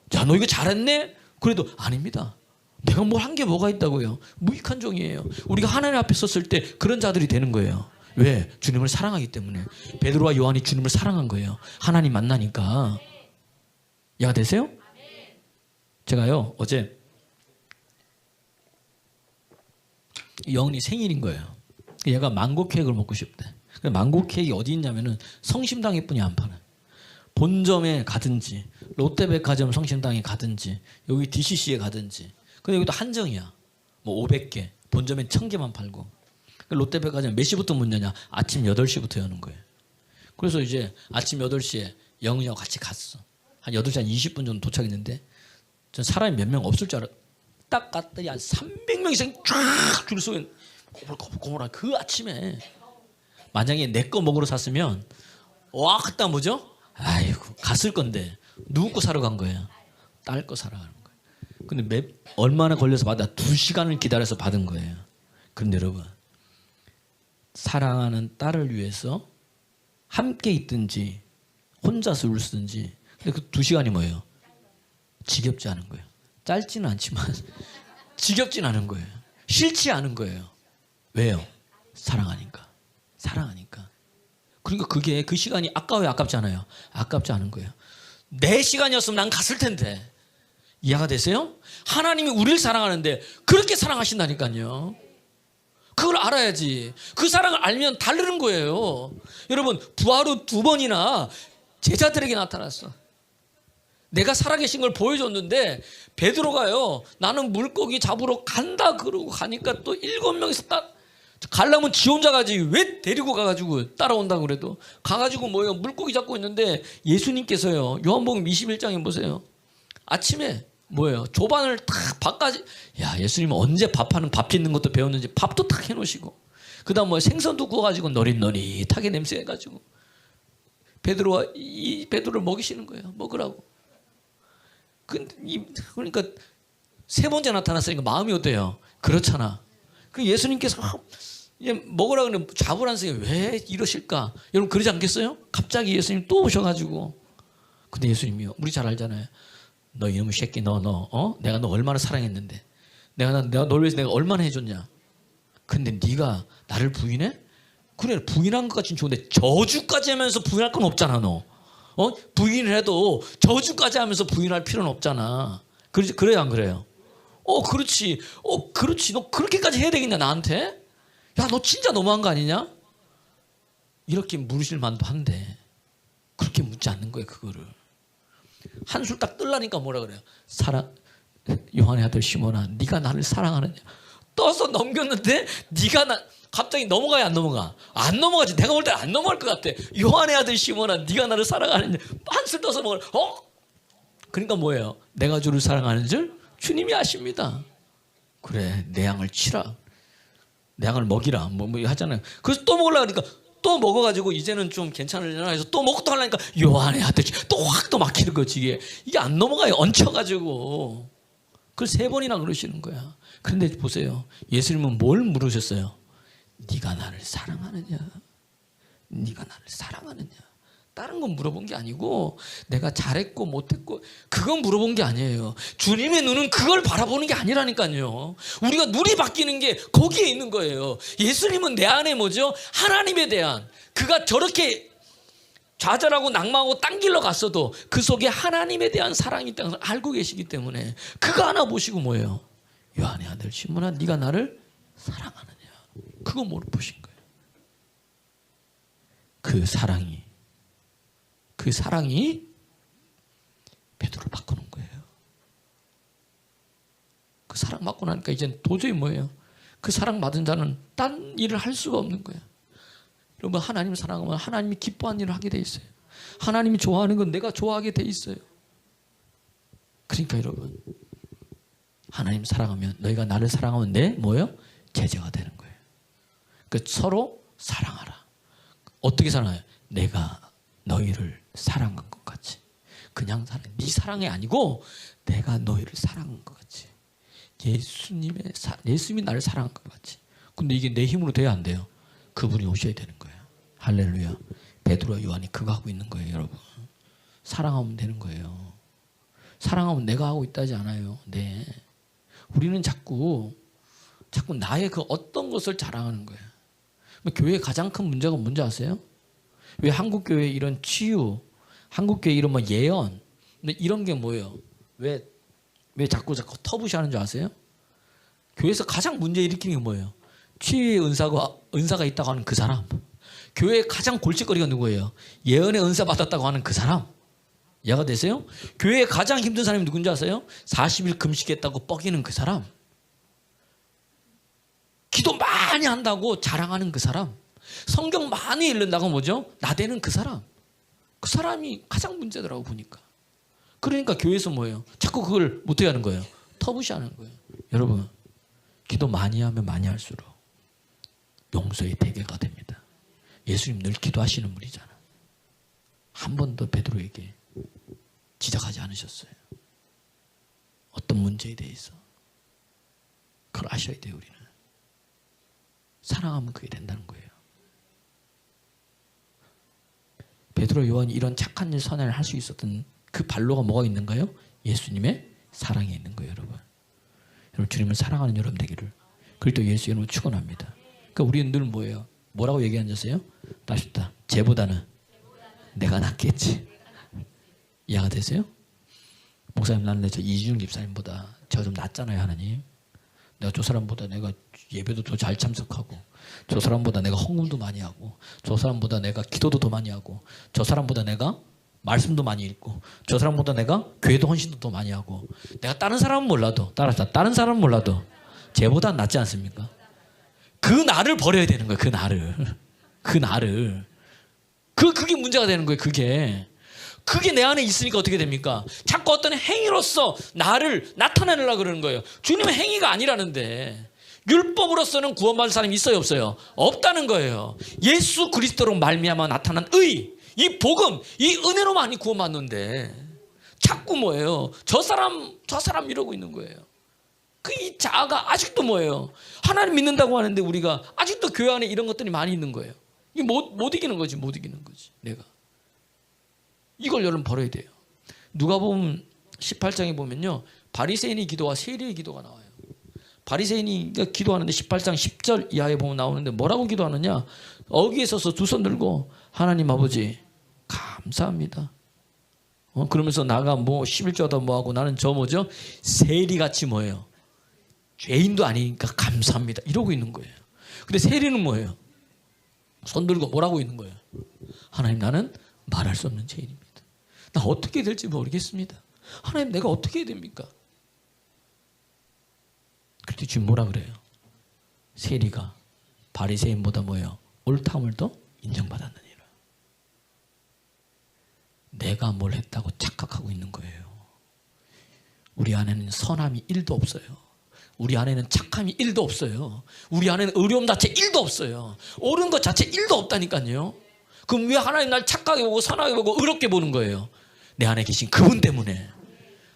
자, 너 이거 잘했네? 그래도 아닙니다. 내가 뭘 한 게 뭐가 있다고요? 무익한 종이에요. 우리가 하나님 앞에 섰을 때 그런 자들이 되는 거예요. 왜? 주님을 사랑하기 때문에. 베드로와 요한이 주님을 사랑한 거예요. 하나님 만나니까. 이해가 되세요? 제가요 어제 영은이 생일인 거예요. 얘가 망고 케이크를 먹고 싶대. 망고 케이크 어디 있냐면은 성심당에 뿐이 안 팔아요. 본점에 가든지 롯데백화점 성심당에 가든지 여기 DCC에 가든지. 근데 여기도 한정이야. 뭐 500개 본점엔 1000개만 팔고. 롯데백화점 몇 시부터 문 여냐? 아침 8시부터 여는 거예요. 그래서 이제 아침 8시에 영은이하고 같이 갔어. 한 8시 한 20분 정도 도착했는데 전 사람이 몇 명 없을 줄 알아. 딱 갔더니 한 300명 이상 쫙 줄 서고 고물고물한 그 아침에 만약에 내 거 먹으러 샀으면 와 그때 뭐죠? 아이고 갔을 건데 누구 거 사러 간 거예요? 딸 거 사러 가는 거예요. 근데 얼마나 걸려서 받아? 2시간을 기다려서 받은 거예요. 그런데 여러분 사랑하는 딸을 위해서 함께 있든지 혼자서 울든지 근데 그 2시간이 뭐예요? 지겹지 않은 거예요. 짧지는 않지만 지겹진 않은 거예요. 싫지 않은 거예요. 왜요? 사랑하니까. 사랑하니까. 그러니까 그게 그 시간이 아까워요? 아깝지 않아요? 아깝지 않은 거예요. 내 시간이었으면 난 갔을 텐데. 이해가 되세요? 하나님이 우리를 사랑하는데 그렇게 사랑하신다니까요. 그걸 알아야지. 그 사랑을 알면 다르는 거예요. 여러분 부활 후 2번이나 제자들에게 나타났어. 내가 살아계신 걸 보여줬는데 베드로가요 나는 물고기 잡으러 간다 그러고 가니까 또 7명이서 딱 가려면 지 혼자 가지 왜 데리고 가가지고 따라온다고 그래도 가가지고 뭐예요 물고기 잡고 있는데 예수님께서요 요한복음 21장에 보세요 아침에 뭐예요 조반을 탁 밥까지 야 예수님은 언제 밥하는 밥 짓는 것도 배웠는지 밥도 탁 해놓으시고 그 다음 뭐 생선도 구워가지고 너릿너릿하게 냄새해가지고 베드로를 먹이시는 거예요 먹으라고. 그러니까 3번째 나타났으니까 마음이 어때요? 그렇잖아. 그 예수님께서 먹으라 그러면 잡으라는 생각이 왜 이러실까? 여러분 그러지 않겠어요? 갑자기 예수님 또 오셔가지고 근데 예수님이요 우리 잘 알잖아요. 너 이놈의 새끼 내가 너 얼마나 사랑했는데 내가 널 위해서 내가 얼마나 해줬냐? 근데 네가 나를 부인해? 그래 부인한 것 같지는 좋은데 저주까지 하면서 부인할 건 없잖아 너. 부인을 해도 저주까지 하면서 부인할 필요는 없잖아. 그래요, 안 그래요? 그렇지. 그렇지. 너 그렇게까지 해야 되겠냐, 나한테? 야, 너 진짜 너무한 거 아니냐? 이렇게 물으실 만도 한데, 그렇게 묻지 않는 거예요, 그거를. 한술 딱 뜰라니까 뭐라 그래요? 요한의 아들 시몬아, 네가 나를 사랑하느냐? 떠서 넘겼는데, 갑자기 넘어가야 안 넘어가? 안 넘어가지. 내가 볼 때 안 넘어갈 것 같아. 요한의 아들 시몬아 네가 나를 사랑하느냐. 한술 떠서 먹으라. 그러니까 뭐예요? 내가 주를 사랑하는 줄 주님이 아십니다. 그래 내 양을 치라. 내 양을 먹이라. 뭐 하잖아요. 그래서 또 먹으려고 그러니까 또 먹어가지고 이제는 좀 괜찮으려나 해서 또 먹고 또 하려니까 요한의 아들 또 확 또 막히는 거지. 이게 안 넘어가요. 얹혀가지고. 그걸 3번이나 그러시는 거야. 그런데 보세요. 예수님은 뭘 물으셨어요? 네가 나를 사랑하느냐? 네가 나를 사랑하느냐? 다른 건 물어본 게 아니고 내가 잘했고 못했고 그건 물어본 게 아니에요. 주님의 눈은 그걸 바라보는 게 아니라니까요. 우리가 눈이 바뀌는 게 거기에 있는 거예요. 예수님은 내 안에 뭐죠? 하나님에 대한, 그가 저렇게 좌절하고 낭망하고 딴 길로 갔어도 그 속에 하나님에 대한 사랑이 있다는 걸 알고 계시기 때문에 그거 하나 보시고 뭐예요? 요한의 아들 시몬아, 네가 나를 사랑하느냐? 그거 물어보신 거예요. 그 사랑이 베드로를 바꾸는 거예요. 그 사랑 받고 나니까 이제 도저히 뭐예요? 그 사랑 받은 자는 딴 일을 할 수가 없는 거예요. 여러분, 하나님 사랑하면 하나님이 기뻐하는 일을 하게 돼 있어요. 하나님이 좋아하는 건 내가 좋아하게 돼 있어요. 그러니까 여러분, 하나님 사랑하면, 너희가 나를 사랑하면 내 뭐예요? 제자가 되는 거예요. 그러니까 서로 사랑하라. 어떻게 사랑해요? 내가 너희를 사랑한 것 같이. 그냥 네 사랑이 아니고 내가 너희를 사랑한 것 같이. 예수님이 나를 사랑한 것 같이. 근데 이게 내 힘으로 돼야 안 돼요. 그분이 오셔야 되는 거예요. 할렐루야. 베드로와 요한이 그거 하고 있는 거예요, 여러분. 사랑하면 되는 거예요. 사랑하면 내가 하고 있다지 않아요. 네. 우리는 자꾸 나의 그 어떤 것을 자랑하는 거예요. 교회의 가장 큰 문제가 뭔지 아세요? 왜 한국교회 이런 치유, 한국교회 이런 뭐 예언, 이런 게 뭐예요? 왜 자꾸 터부시하는 줄 아세요? 교회에서 가장 문제 일으키는 게 뭐예요? 치유의 은사가 있다고 하는 그 사람. 교회의 가장 골칫거리가 누구예요? 예언의 은사 받았다고 하는 그 사람. 이해가 되세요? 교회의 가장 힘든 사람이 누군지 아세요? 40일 금식했다고 뻐기는 그 사람. 기도 많이 한다고 자랑하는 그 사람. 성경 많이 읽는다고 뭐죠? 나대는 그 사람. 그 사람이 가장 문제더라고 보니까. 그러니까 교회에서 뭐예요? 자꾸 그걸 못하게 하는 거예요. 터부시하는 거예요. 여러분, 기도 많이 하면 많이 할수록 용서의 대개가 됩니다. 예수님 늘 기도하시는 분이잖아. 한 번도 베드로에게 지적하지 않으셨어요. 어떤 문제에 대해서. 그걸 아셔야 돼요, 우리는. 사랑하면 그게 된다는 거예요. 베드로, 요한이 이런 착한 일, 선한 일을 할 수 있었던 그 발로가 뭐가 있는가요? 예수님의 사랑이 있는 거예요, 여러분. 여러분, 주님을 사랑하는 여러분 되기를. 그리고 또 예수 이름으로 축원합니다. 그러니까 우리는 늘 뭐예요? 뭐라고 얘기하셨어요? 다시다. 쟤보다는 내가 낫겠지. 이해가 되세요? 목사님, 나는 저 이준영 집사님보다 제가 좀 낫잖아요, 하나님. 내가 저 사람보다 내가 예배도 더 잘 참석하고, 저 사람보다 내가 헌금도 많이 하고, 저 사람보다 내가 기도도 더 많이 하고, 저 사람보다 내가 말씀도 많이 읽고, 저 사람보다 내가 교회도 헌신도 더 많이 하고, 내가 다른 사람은 몰라도, 따라서 다른 사람은 몰라도 쟤보다 낫지 않습니까? 그 나를 버려야 되는 거예요. 그 나를. 그게 문제가 되는 거예요. 그게 내 안에 있으니까 어떻게 됩니까? 자꾸 어떤 행위로서 나를 나타내려고 그러는 거예요. 주님은 행위가 아니라는데. 율법으로서는 구원받을 사람이 있어요, 없어요? 없다는 거예요. 예수 그리스도로 말미암아 나타난 의, 이 복음, 이 은혜로만이 구원받는데 자꾸 뭐예요? 저 사람 이러고 있는 거예요. 이 자아가 아직도 뭐예요? 하나님 믿는다고 하는데 우리가 아직도 교회 안에 이런 것들이 많이 있는 거예요. 이게 못 이기는 거지, 내가. 이걸 여러분 버려야 돼요. 누가복음 18장에 보면요, 바리새인의 기도와 세리의 기도가 나와요. 바리새인이 기도하는데 18장 10절 이하에 보면 나오는데 뭐라고 기도하느냐? 어귀에 서서 두 손 들고 하나님 아버지 감사합니다. 그러면서 나가 뭐 11조다 뭐하고 나는 저 뭐죠? 세리같이 뭐예요? 죄인도 아니니까 감사합니다. 이러고 있는 거예요. 근데 세리는 뭐예요? 손 들고 뭐라고 있는 거예요? 하나님, 나는 말할 수 없는 죄인입니다. 나 어떻게 될지 모르겠습니다. 하나님, 내가 어떻게 해야 됩니까? 그때 지금 뭐라 그래요? 세리가 바리새인보다 뭐예요? 옳다함을 더 인정받았느니라. 내가 뭘 했다고 착각하고 있는 거예요. 우리 안에는 선함이 1도 없어요. 우리 안에는 착함이 1도 없어요. 우리 안에는 의로움 자체 1도 없어요. 옳은 것 자체 1도 없다니까요. 그럼 왜 하나님 날 착하게 보고 선하게 보고 의롭게 보는 거예요? 내 안에 계신 그분 때문에.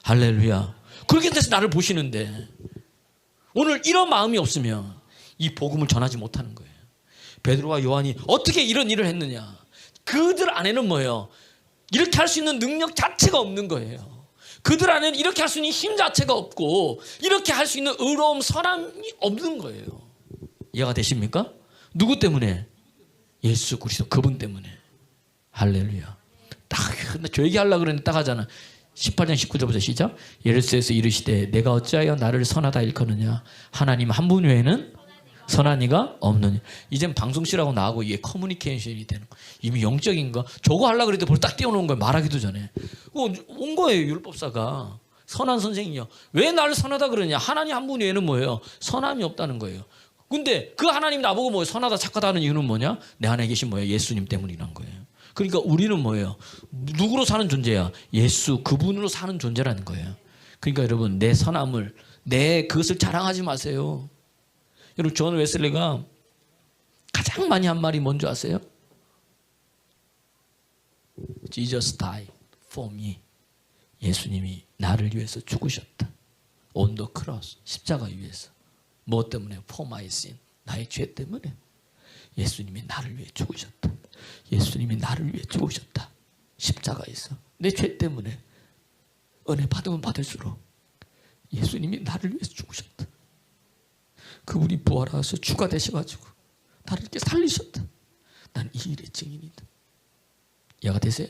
할렐루야. 그렇게 돼서 나를 보시는데 오늘 이런 마음이 없으면 이 복음을 전하지 못하는 거예요. 베드로와 요한이 어떻게 이런 일을 했느냐? 그들 안에는 뭐예요? 이렇게 할 수 있는 능력 자체가 없는 거예요. 그들 안에는 이렇게 할 수 있는 힘 자체가 없고 이렇게 할 수 있는 의로움, 선함이 없는 거예요. 이해가 되십니까? 누구 때문에? 예수 그리스도 그분 때문에. 할렐루야. 딱 저 얘기하려고 그랬는데 딱 하잖아. 18장 19절부터 시작. 예루살렘에서 이르시되 내가 어찌하여 나를 선하다 일컫느냐? 하나님 한 분 외에는 선한 이가 없느냐. 이젠 방송실하고 나하고 이게 커뮤니케이션이 되는 거야. 이미 영적인 거. 저거 하려고 그랬더니 벌써 딱 띄워놓은 거야. 말하기도 전에. 온 거예요. 율법사가. 선한 선생이요. 왜 나를 선하다 그러냐? 하나님 한 분 외에는 뭐예요? 선함이 없다는 거예요. 근데 그 하나님 나보고 뭐 선하다 착하다 하는 이유는 뭐냐? 내 안에 계신 뭐예요? 예수님 때문이란 거예요. 그러니까 우리는 뭐예요? 누구로 사는 존재야? 예수 그분으로 사는 존재라는 거예요. 그러니까 여러분 내 선함을 내 그것을 자랑하지 마세요. 여러분 존 웨슬리가 가장 많이 한 말이 뭔지 아세요? Jesus died for me. 예수님이 나를 위해서 죽으셨다. On the cross. 십자가 위에서. 뭐 때문에? For my sin. 나의 죄 때문에. 예수님이 나를 위해 죽으셨다. 예수님이 나를 위해 죽으셨다. 십자가에서. 내 죄 때문에. 은혜 받으면 받을수록 예수님이 나를 위해서 죽으셨다. 그분이 부활하셔서 주가 되셔가지고 나를 이렇게 살리셨다. 난 이 일의 증인이다. 이해가 되세요?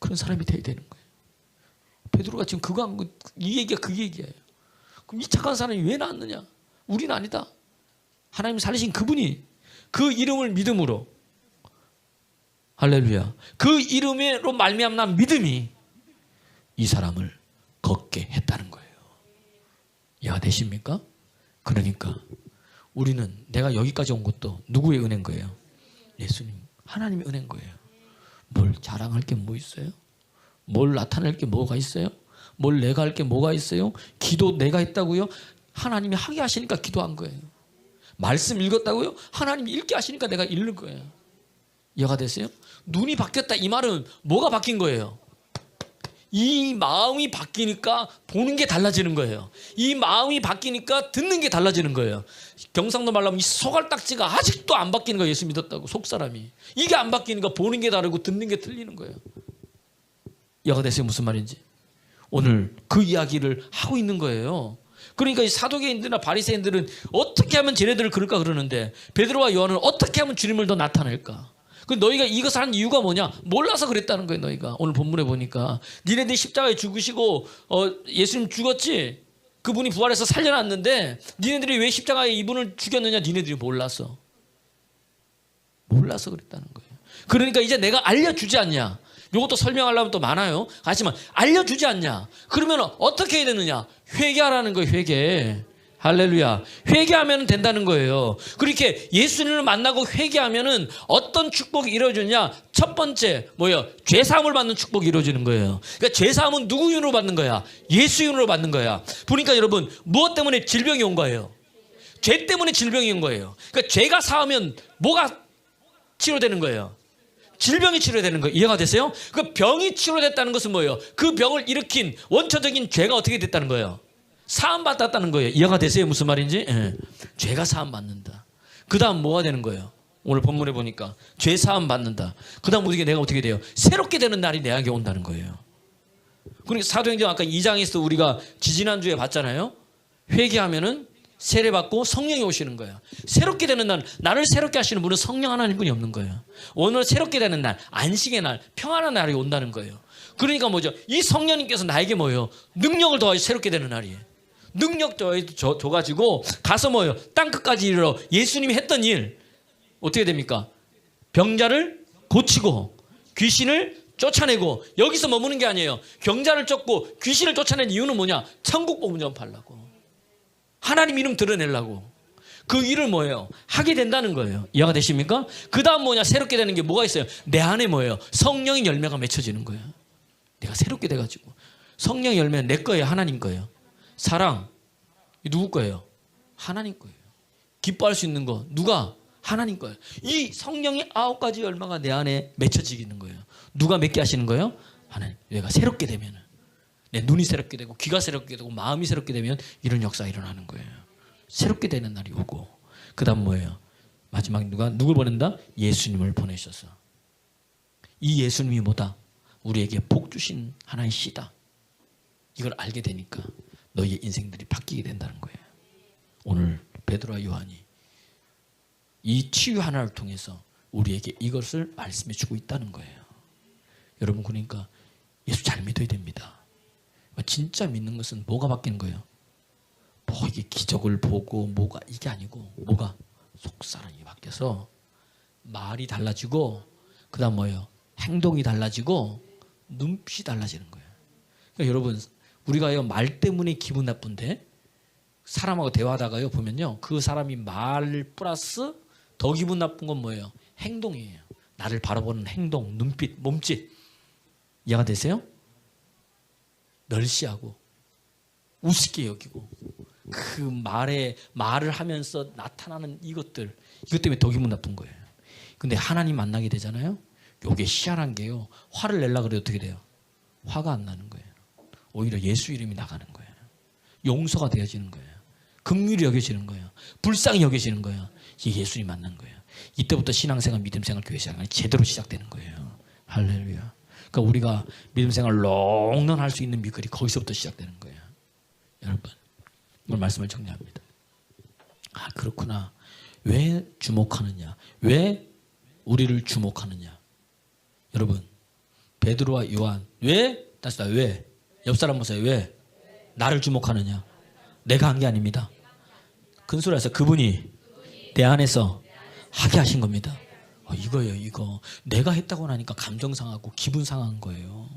그런 사람이 돼야 되는 거예요. 베드로가 지금 그거 한 거, 이 얘기가 그 얘기예요. 그럼 이 착한 사람이 왜 나왔느냐? 우리는 아니다. 하나님 살리신 그분이 그 이름을 믿음으로, 할렐루야, 그 이름으로 말미암는 믿음이 이 사람을 걷게 했다는 거예요. 이해가 되십니까? 그러니까 우리는 내가 여기까지 온 것도 누구의 은혜인 거예요? 예수님, 하나님의 은혜인 거예요. 뭘 자랑할 게 뭐 있어요? 뭘 나타낼 게 뭐가 있어요? 뭘 내가 할 게 뭐가 있어요? 기도 내가 했다고요? 하나님이 하게 하시니까 기도한 거예요. 말씀 읽었다고요? 하나님이 읽게 하시니까 내가 읽는 거예요. 이해가 되세요? 눈이 바뀌었다 이 말은 뭐가 바뀐 거예요? 이 마음이 바뀌니까 보는 게 달라지는 거예요. 이 마음이 바뀌니까 듣는 게 달라지는 거예요. 경상도 말로 하면 이 소갈딱지가 아직도 안 바뀌는 거예요. 예수 믿었다고 속사람이. 이게 안 바뀌니까 보는 게 다르고 듣는 게 틀리는 거예요. 이해가 되세요? 무슨 말인지. 오늘 그 이야기를 하고 있는 거예요. 그러니까 이 사도계인들이나 바리새인들은 어떻게 하면 쟤네들을 그럴까 그러는데 예수와 요한은 어떻게 하면 주님을 더 나타낼까? 그 너희가 이것을 한 이유가 뭐냐? 몰라서 그랬다는 거예요. 너희가 오늘 본문에 보니까 니네들이 십자가에 죽으시고 예수님 죽었지? 그분이 부활해서 살려놨는데 니네들이 왜 십자가에 이분을 죽였느냐? 니네들이 몰라서 그랬다는 거예요. 그러니까 이제 내가 알려주지 않냐? 이것도 설명하려면 또 많아요. 하지만 알려주지 않냐? 그러면 어떻게 해야 되느냐? 회개하라는 거예요. 회개. 할렐루야. 회개하면 된다는 거예요. 그렇게 예수님을 만나고 회개하면은 어떤 축복이 이루어지느냐? 첫 번째 뭐예요? 죄사함을 받는 축복이 이루어지는 거예요. 그러니까 죄사함은 누구 이름으로 받는 거야? 예수 이름으로 받는 거야. 보니까 여러분 무엇 때문에 질병이 온 거예요? 죄 때문에 질병이 온 거예요. 그러니까 죄가 사하면 뭐가 치료되는 거예요? 질병이 치료되는 거예요. 이해가 되세요? 그 병이 치료됐다는 것은 뭐예요? 그 병을 일으킨 원초적인 죄가 어떻게 됐다는 거예요? 사함받았다는 거예요. 이해가 되세요? 무슨 말인지? 예. 죄가 사함받는다. 그 다음 뭐가 되는 거예요? 오늘 본문에 보니까 죄 사함받는다. 그 다음 내가 어떻게 돼요? 새롭게 되는 날이 내게 온다는 거예요. 그러니까 사도행전 아까 2장에서 우리가 지지난주에 봤잖아요. 회개하면은 세례받고 성령이 오시는 거예요. 새롭게 되는 날, 나를 새롭게 하시는 분은 성령 하나님뿐이 없는 거예요. 오늘 새롭게 되는 날, 안식의 날, 평안한 날이 온다는 거예요. 그러니까 뭐죠? 이 성령님께서 나에게 뭐예요? 능력을 더하여 새롭게 되는 날이에요. 능력 줘가지고 가서 뭐예요? 땅끝까지 이르러 예수님이 했던 일 어떻게 됩니까? 병자를 고치고 귀신을 쫓아내고, 여기서 머무는 게 아니에요. 병자를 쫓고 귀신을 쫓아낸 이유는 뭐냐? 천국 복음 전파하려고, 하나님 이름 드러내려고. 그 일을 뭐예요? 하게 된다는 거예요. 이해가 되십니까? 그 다음 뭐냐? 새롭게 되는 게 뭐가 있어요? 내 안에 뭐예요? 성령의 열매가 맺혀지는 거예요. 내가 새롭게 돼가지고 성령의 열매는 내 거예요? 하나님 거예요? 사랑 누구 거예요? 하나님 거예요. 기뻐할 수 있는 거 누가? 하나님 거예요. 이 성령의 9가지 열매가 내 안에 맺혀지는 거예요. 누가 맺게 하시는 거예요? 하나님. 내가 새롭게 되면은 내 눈이 새롭게 되고 귀가 새롭게 되고 마음이 새롭게 되면 이런 역사가 일어나는 거예요. 새롭게 되는 날이 오고, 그 다음 뭐예요? 마지막 누굴 보낸다? 예수님을 보내셔서. 이 예수님이 뭐다? 우리에게 복 주신 하나의 씨다. 이걸 알게 되니까 너희의 인생들이 바뀌게 된다는 거예요. 오늘 베드로와 요한이 이 치유 하나를 통해서 우리에게 이것을 말씀해 주고 있다는 거예요. 여러분, 그러니까 예수 잘 믿어야 됩니다. 진짜 믿는 것은 뭐가 바뀌는 거예요? 뭐 이게 기적을 보고 뭐가 이게 아니고, 뭐가 속사람이 바뀌어서 말이 달라지고, 그 다음 뭐예요? 행동이 달라지고 눈빛이 달라지는 거예요. 그러니까 여러분, 우리가 말 때문에 기분 나쁜데 사람하고 대화하다가요 보면요, 그 사람이 말 플러스 더 기분 나쁜 건 뭐예요? 행동이에요. 나를 바라보는 행동, 눈빛, 몸짓. 이해가 되세요? 멸시하고 우습게 여기고, 그 말을 하면서 나타나는 이것 때문에 더 기분 나쁜 거예요. 근데 하나님 만나게 되잖아요. 요게 희한한 게요, 화를 내려 그래도 어떻게 돼요? 화가 안 나는 거예요. 오히려 예수 이름이 나가는 거예요. 용서가 되어지는 거예요. 긍휼히 여겨지는 거예요. 불쌍히 여겨지는 거예요. 이게 예수님 만난 거예요. 이때부터 신앙생활, 믿음생활, 교회생활이 제대로 시작되는 거예요. 할렐루야. 그러니까 우리가 믿음생활 롱런 할 수 있는 미끌이 거기서부터 시작되는 거예요. 여러분, 오늘 말씀을 정리합니다. 아, 그렇구나. 왜 주목하느냐? 왜 우리를 주목하느냐? 여러분, 베드로와 요한, 왜? 다시 왜? 옆 사람 보세요. 왜? 나를 주목하느냐? 내가 한 게 아닙니다. 큰 소리에서 그분이 내 안에서 하게 하신 겁니다. 이거예요, 이거. 내가 했다고 나니까 감정 상하고 기분 상한 거예요.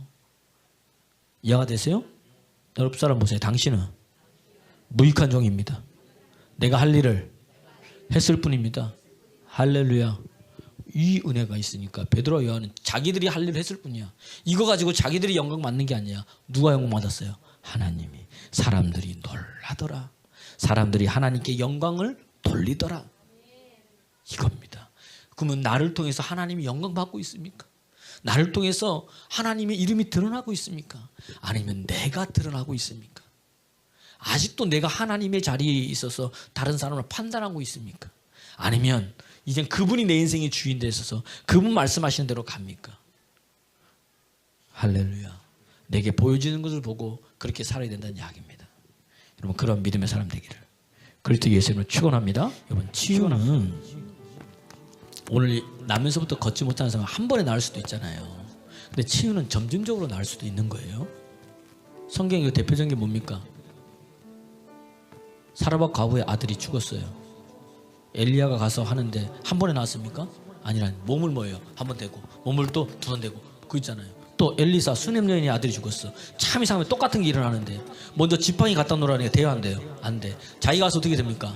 이해가 되세요? 옆 사람 보세요. 당신은 무익한 종입니다. 내가 할 일을 했을 뿐입니다. 할렐루야. 이 은혜가 있으니까 베드로와 요한은 자기들이 할 일을 했을 뿐이야. 이거 가지고 자기들이 영광 받는 게 아니야. 누가 영광 받았어요? 하나님이. 사람들이 놀라더라. 사람들이 하나님께 영광을 돌리더라. 이겁니다. 그러면 나를 통해서 하나님이 영광 받고 있습니까? 나를 통해서 하나님의 이름이 드러나고 있습니까? 아니면 내가 드러나고 있습니까? 아직도 내가 하나님의 자리에 있어서 다른 사람을 판단하고 있습니까? 아니면 이젠 그분이 내 인생의 주인 돼 있어서 그분 말씀하시는 대로 갑니까? 할렐루야. 내게 보여지는 것을 보고 그렇게 살아야 된다는 이야기입니다. 여러분, 그런 믿음의 사람 되기를 그리스도 예수님을 축원합니다. 여러분, 치유는 오늘 나면서부터 걷지 못하는 사람 한 번에 나을 수도 있잖아요. 근데 치유는 점진적으로 나을 수도 있는 거예요. 성경의 대표적인 게 뭡니까? 사라밧 과부의 아들이 죽었어요. 엘리야가 가서 하는데 한 번에 나왔습니까? 아니라 몸을 뭐예요? 한 번 대고 몸을 또 두 번 대고 그거 있잖아요. 또 엘리사 수넴 여인의 아들이 죽었어. 참 이상하면 똑같은 게 일어나는데 먼저 지팡이 갖다 놓으라니까 돼요, 안 돼요? 안 돼. 자기가 가서 어떻게 됩니까?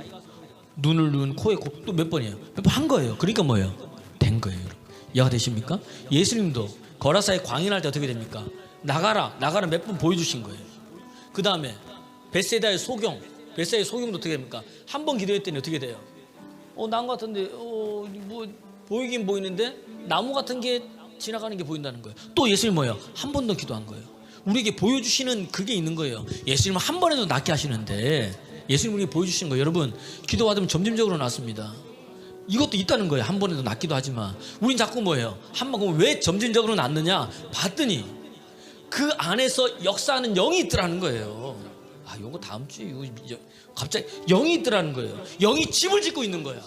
눈, 코에 또 몇 번이에요? 몇 번 한 거예요. 그러니까 뭐예요? 된 거예요. 여러분. 이해가 되십니까? 예수님도 거라사에 광인할 때 어떻게 됩니까? 나가라 몇 번 보여주신 거예요. 그 다음에 벳세다의 소경도 어떻게 됩니까? 한 번 기도했더니 어떻게 돼요? 난 같은데 뭐 보이긴 보이는데 나무 같은 게 지나가는 게 보인다는 거예요. 또 예수님 뭐예요? 한 번 더 기도한 거예요. 우리에게 보여주시는 그게 있는 거예요. 예수님은 한 번에도 낫게 하시는데 예수님 우리에게 보여주시는 거예요. 여러분, 기도 받으면 점진적으로 낫습니다. 이것도 있다는 거예요. 한 번에도 낫기도 하지만 우린 자꾸 뭐예요? 한 번 그럼 왜 점진적으로 낫느냐? 봤더니 그 안에서 역사하는 영이 있더라는 거예요. 요거 다음 주에 갑자기 영이 있더라는 거예요. 영이 집을 짓고 있는 거야.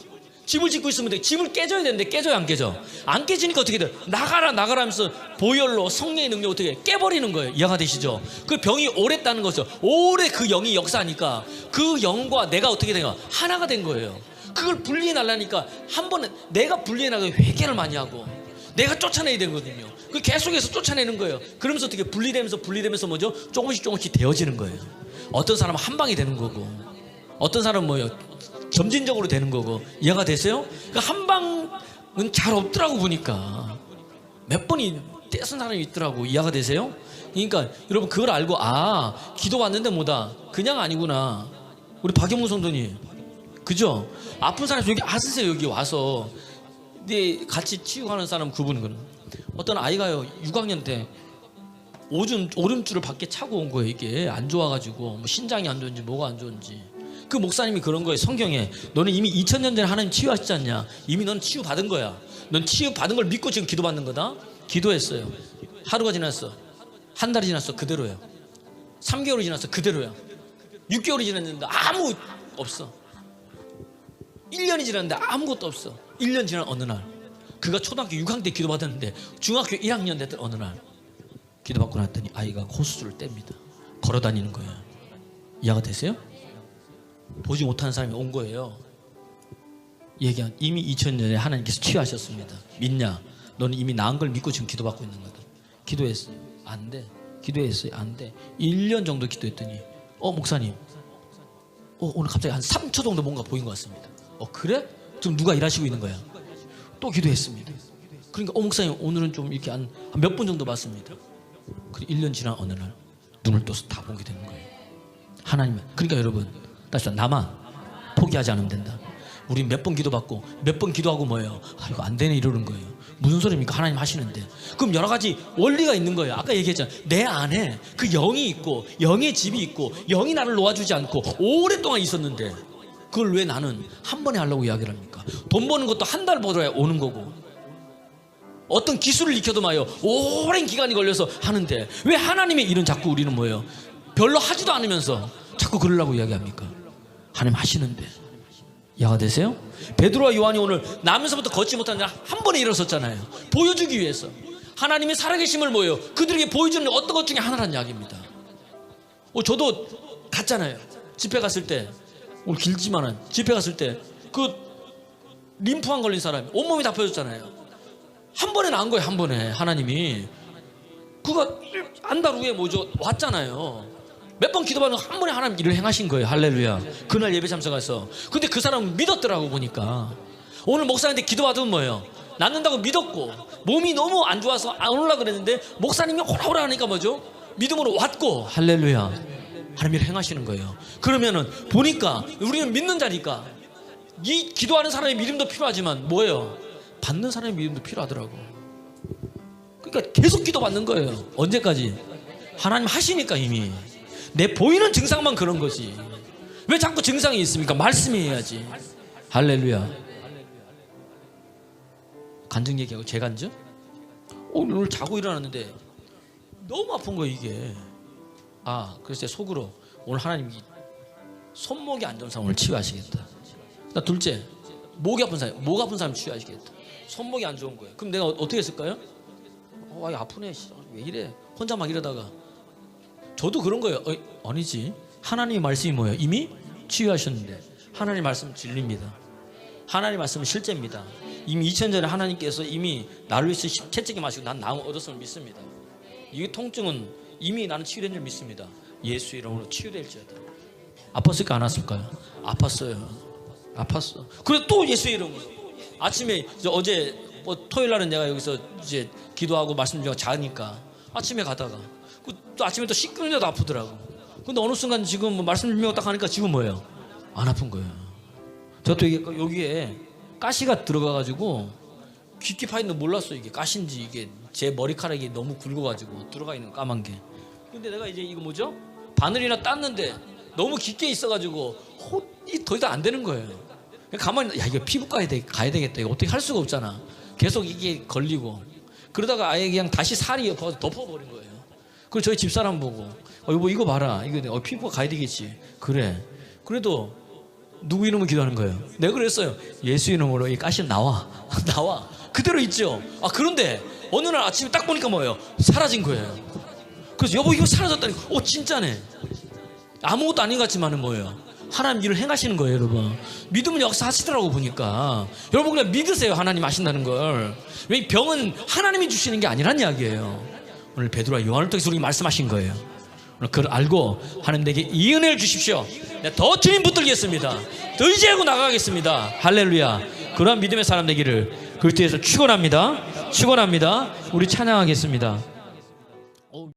집을 짓고 있으면 돼. 집을 깨져야 되는데 깨져요, 안 깨져? 안 깨지니까 어떻게 돼? 나가라 하면서 보혈로 성령의 능력 어떻게 깨버리는 거예요. 이해가 되시죠? 그 병이 오랬다는 거죠. 오래 그 영이 역사하니까 그 영과 내가 어떻게 된가? 하나가 된 거예요. 그걸 분리해 달라니까 한 번은 내가 분리해 나가고 회개를 많이 하고 내가 쫓아내야 되거든요. 그 계속해서 쫓아내는 거예요. 그러면서 어떻게 분리되면서 뭐죠? 조금씩 되어지는 거예요. 어떤 사람은 한 방이 되는 거고 어떤 사람은 뭐예요? 점진적으로 되는 거고. 이해가 되세요? 그러니까 한 방은 잘 없더라고. 보니까 몇 번이 떼쓴 사람이 있더라고. 이해가 되세요? 그러니까 여러분 그걸 알고 기도 왔는데 뭐다 그냥 아니구나. 우리 박영무 성도님 그죠? 아픈 사람 여기 왔으세요. 여기 와서 근데 같이 치유하는 사람 그분은 어떤 아이가요 6학년 때 오줌줄을 밖에 차고 온 거예요. 이게 안 좋아가지고 뭐 신장이 안 좋은지 뭐가 안 좋은지. 그 목사님이 그런 거예요. 성경에 너는 이미 2000년 전에 하나님 치유하시지 않냐. 이미 넌 치유받은 거야. 넌 치유받은 걸 믿고 지금 기도받는 거다. 기도했어요. 하루가 지났어. 한 달이 지났어. 그대로예요. 3개월이 지났어. 그대로야. 6개월이 지났는데 아무 없어. 1년이 지났는데 아무것도 없어. 1년 지난 어느 날 그가 초등학교 6학년 때 기도받았는데 중학교 1학년 됐던 어느 날 기도받고 났더니 아이가 호수를 뗍니다. 걸어다니는 거예요. 이해가 되세요? 보지 못하는 사람이 온 거예요. 얘기한 이미 2000년에 하나님께서 치유하셨습니다. 믿냐? 너는 이미 나은 걸 믿고 지금 기도받고 있는 거다. 기도했어요. 안 돼. 기도했어요. 안 돼. 1년 정도 기도했더니 목사님 오늘 갑자기 한 3초 정도 뭔가 보인 것 같습니다. 그래? 지금 누가 일하시고 있는 거야. 또 기도했습니다. 그러니까 목사님 오늘은 좀 이렇게 한 몇 분 정도 봤습니다. 그리고 1년 지난 어느 날 눈을 떠서 다 보게 되는 거예요. 하나님. 그러니까 여러분 다시 나만 포기하지 않으면 된다. 우리 몇 번 기도받고 몇 번 기도하고 뭐예요? 이거 안 되네 이러는 거예요. 무슨 소리입니까? 하나님 하시는데. 그럼 여러 가지 원리가 있는 거예요. 아까 얘기했잖아요. 내 안에 그 영이 있고 영의 집이 있고 영이 나를 놓아주지 않고 오랫동안 있었는데 그걸 왜 나는 한 번에 하려고 이야기를 합니까? 돈 버는 것도 한 달 벌어야 오는 거고 어떤 기술을 익혀도 마요 오랜 기간이 걸려서 하는데 왜 하나님의 일은 자꾸 우리는 뭐예요? 별로 하지도 않으면서 자꾸 그러려고 이야기합니까? 하나님 하시는데. 이해가 되세요? 베드로와 요한이 오늘 나면서부터 걷지 못한 자 한 번에 일어섰잖아요. 보여주기 위해서 하나님의 살아계심을 뭐예요? 그들에게 보여주는 어떤 것 중에 하나란 이야기입니다. 저도 갔잖아요. 집회 갔을 때 오늘 길지만은 집회 갔을 때 그 림프암 걸린 사람이 온몸이 다 펴졌잖아요. 한 번에 나은 거예요. 한 번에 하나님이. 그가 한 달 후에 뭐죠? 왔잖아요. 몇 번 기도받는 한 번에 하나님 일을 행하신 거예요. 할렐루야. 그날 예배 참석해서. 근데 그 사람은 믿었더라고 보니까. 오늘 목사님한테 기도받으면 뭐예요? 낫는다고 믿었고 몸이 너무 안 좋아서 안 오려고 그랬는데 목사님이 오라오라 하니까 뭐죠? 믿음으로 왔고. 할렐루야. 하나님 일을 행하시는 거예요. 그러면은 보니까 우리는 믿는 자니까 이 기도하는 사람의 믿음도 필요하지만 뭐예요? 받는 사람의 믿음도 필요하더라고. 그러니까 계속 기도받는 거예요. 언제까지? 하나님 하시니까 이미. 내 보이는 증상만 그런 거지. 왜 자꾸 증상이 있습니까? 말씀이 해야지. 할렐루야. 간증 얘기하고 재간증? 오늘 자고 일어났는데 너무 아픈 거예요 이게. 그래서 속으로 오늘 하나님이 손목이 안 좋은 사람 오늘 치유하시겠다. 나 둘째, 목이 아픈 사람 치유하시겠다. 손목이 안 좋은 거예요. 그럼 내가 어떻게 했을까요? 아프네. 왜 이래? 혼자 막 이러다가 저도 그런 거예요. 아니지. 하나님의 말씀이 뭐예요? 이미 치유하셨는데. 하나님의 말씀은 진리입니다. 하나님의 말씀은 실제입니다. 이미 2000년 전에 하나님께서 이미 나를 위해서 채찍에 마시고 난 나음 얻었음을 믿습니다. 이 통증은 이미 나는 치유된 줄 믿습니다. 예수 이름으로 치유될지어다. 아팠을까 안 아팠을까요? 아팠어. 그래 또 예수 이름으로. 아침에 어제 토요일 날은 내가 여기서 이제 기도하고 말씀 좀 자니까 아침에 가다가 또 아침에 또 씻는데도 아프더라고. 근데 어느 순간 지금 말씀 준비하고 딱 하니까 지금 뭐예요? 안 아픈 거예요. 저도 이게 여기에 가시가 들어가가지고 깊게 파있는 몰랐어. 이게 가시인지 이게 제 머리카락이 너무 굵어가지고 들어가 있는 까만 게. 근데 내가 이제 이거 뭐죠? 바늘이나 땄는데 너무 깊게 있어가지고 더 이상 안 되는 거예요. 가만히 이거 피부과에 가야 되겠다. 이거 어떻게 할 수가 없잖아. 계속 이게 걸리고 그러다가 아예 그냥 다시 살이 덮어버린 거예요. 그리고 저희 집사람 보고 여보 이거 봐라. 이거 피부과 가야 되겠지. 그래. 그래도 누구 이름으로 기도하는 거예요? 내가 그랬어요. 예수 이름으로 이 가시 나와. 그대로 있죠. 그런데 어느 날 아침에 딱 보니까 뭐예요? 사라진 거예요. 그래서 여보 이거 사라졌다니. 진짜네. 아무것도 아닌 것 같지만은 뭐예요? 하나님 일을 행하시는 거예요, 여러분. 믿음은 역사하시더라고 보니까. 여러분 그냥 믿으세요. 하나님 하신다는 걸. 왜 병은 하나님이 주시는 게 아니란 이야기예요. 오늘 베드로와 요한을 통해서 우리가 말씀하신 거예요. 오늘 그걸 알고 하나님 내게 이 은혜를 주십시오. 내가 더 주님 붙들겠습니다. 더 의지하고 나가겠습니다. 할렐루야. 그러한 믿음의 사람 되기를 그리스도에서 축원합니다. 우리 찬양하겠습니다.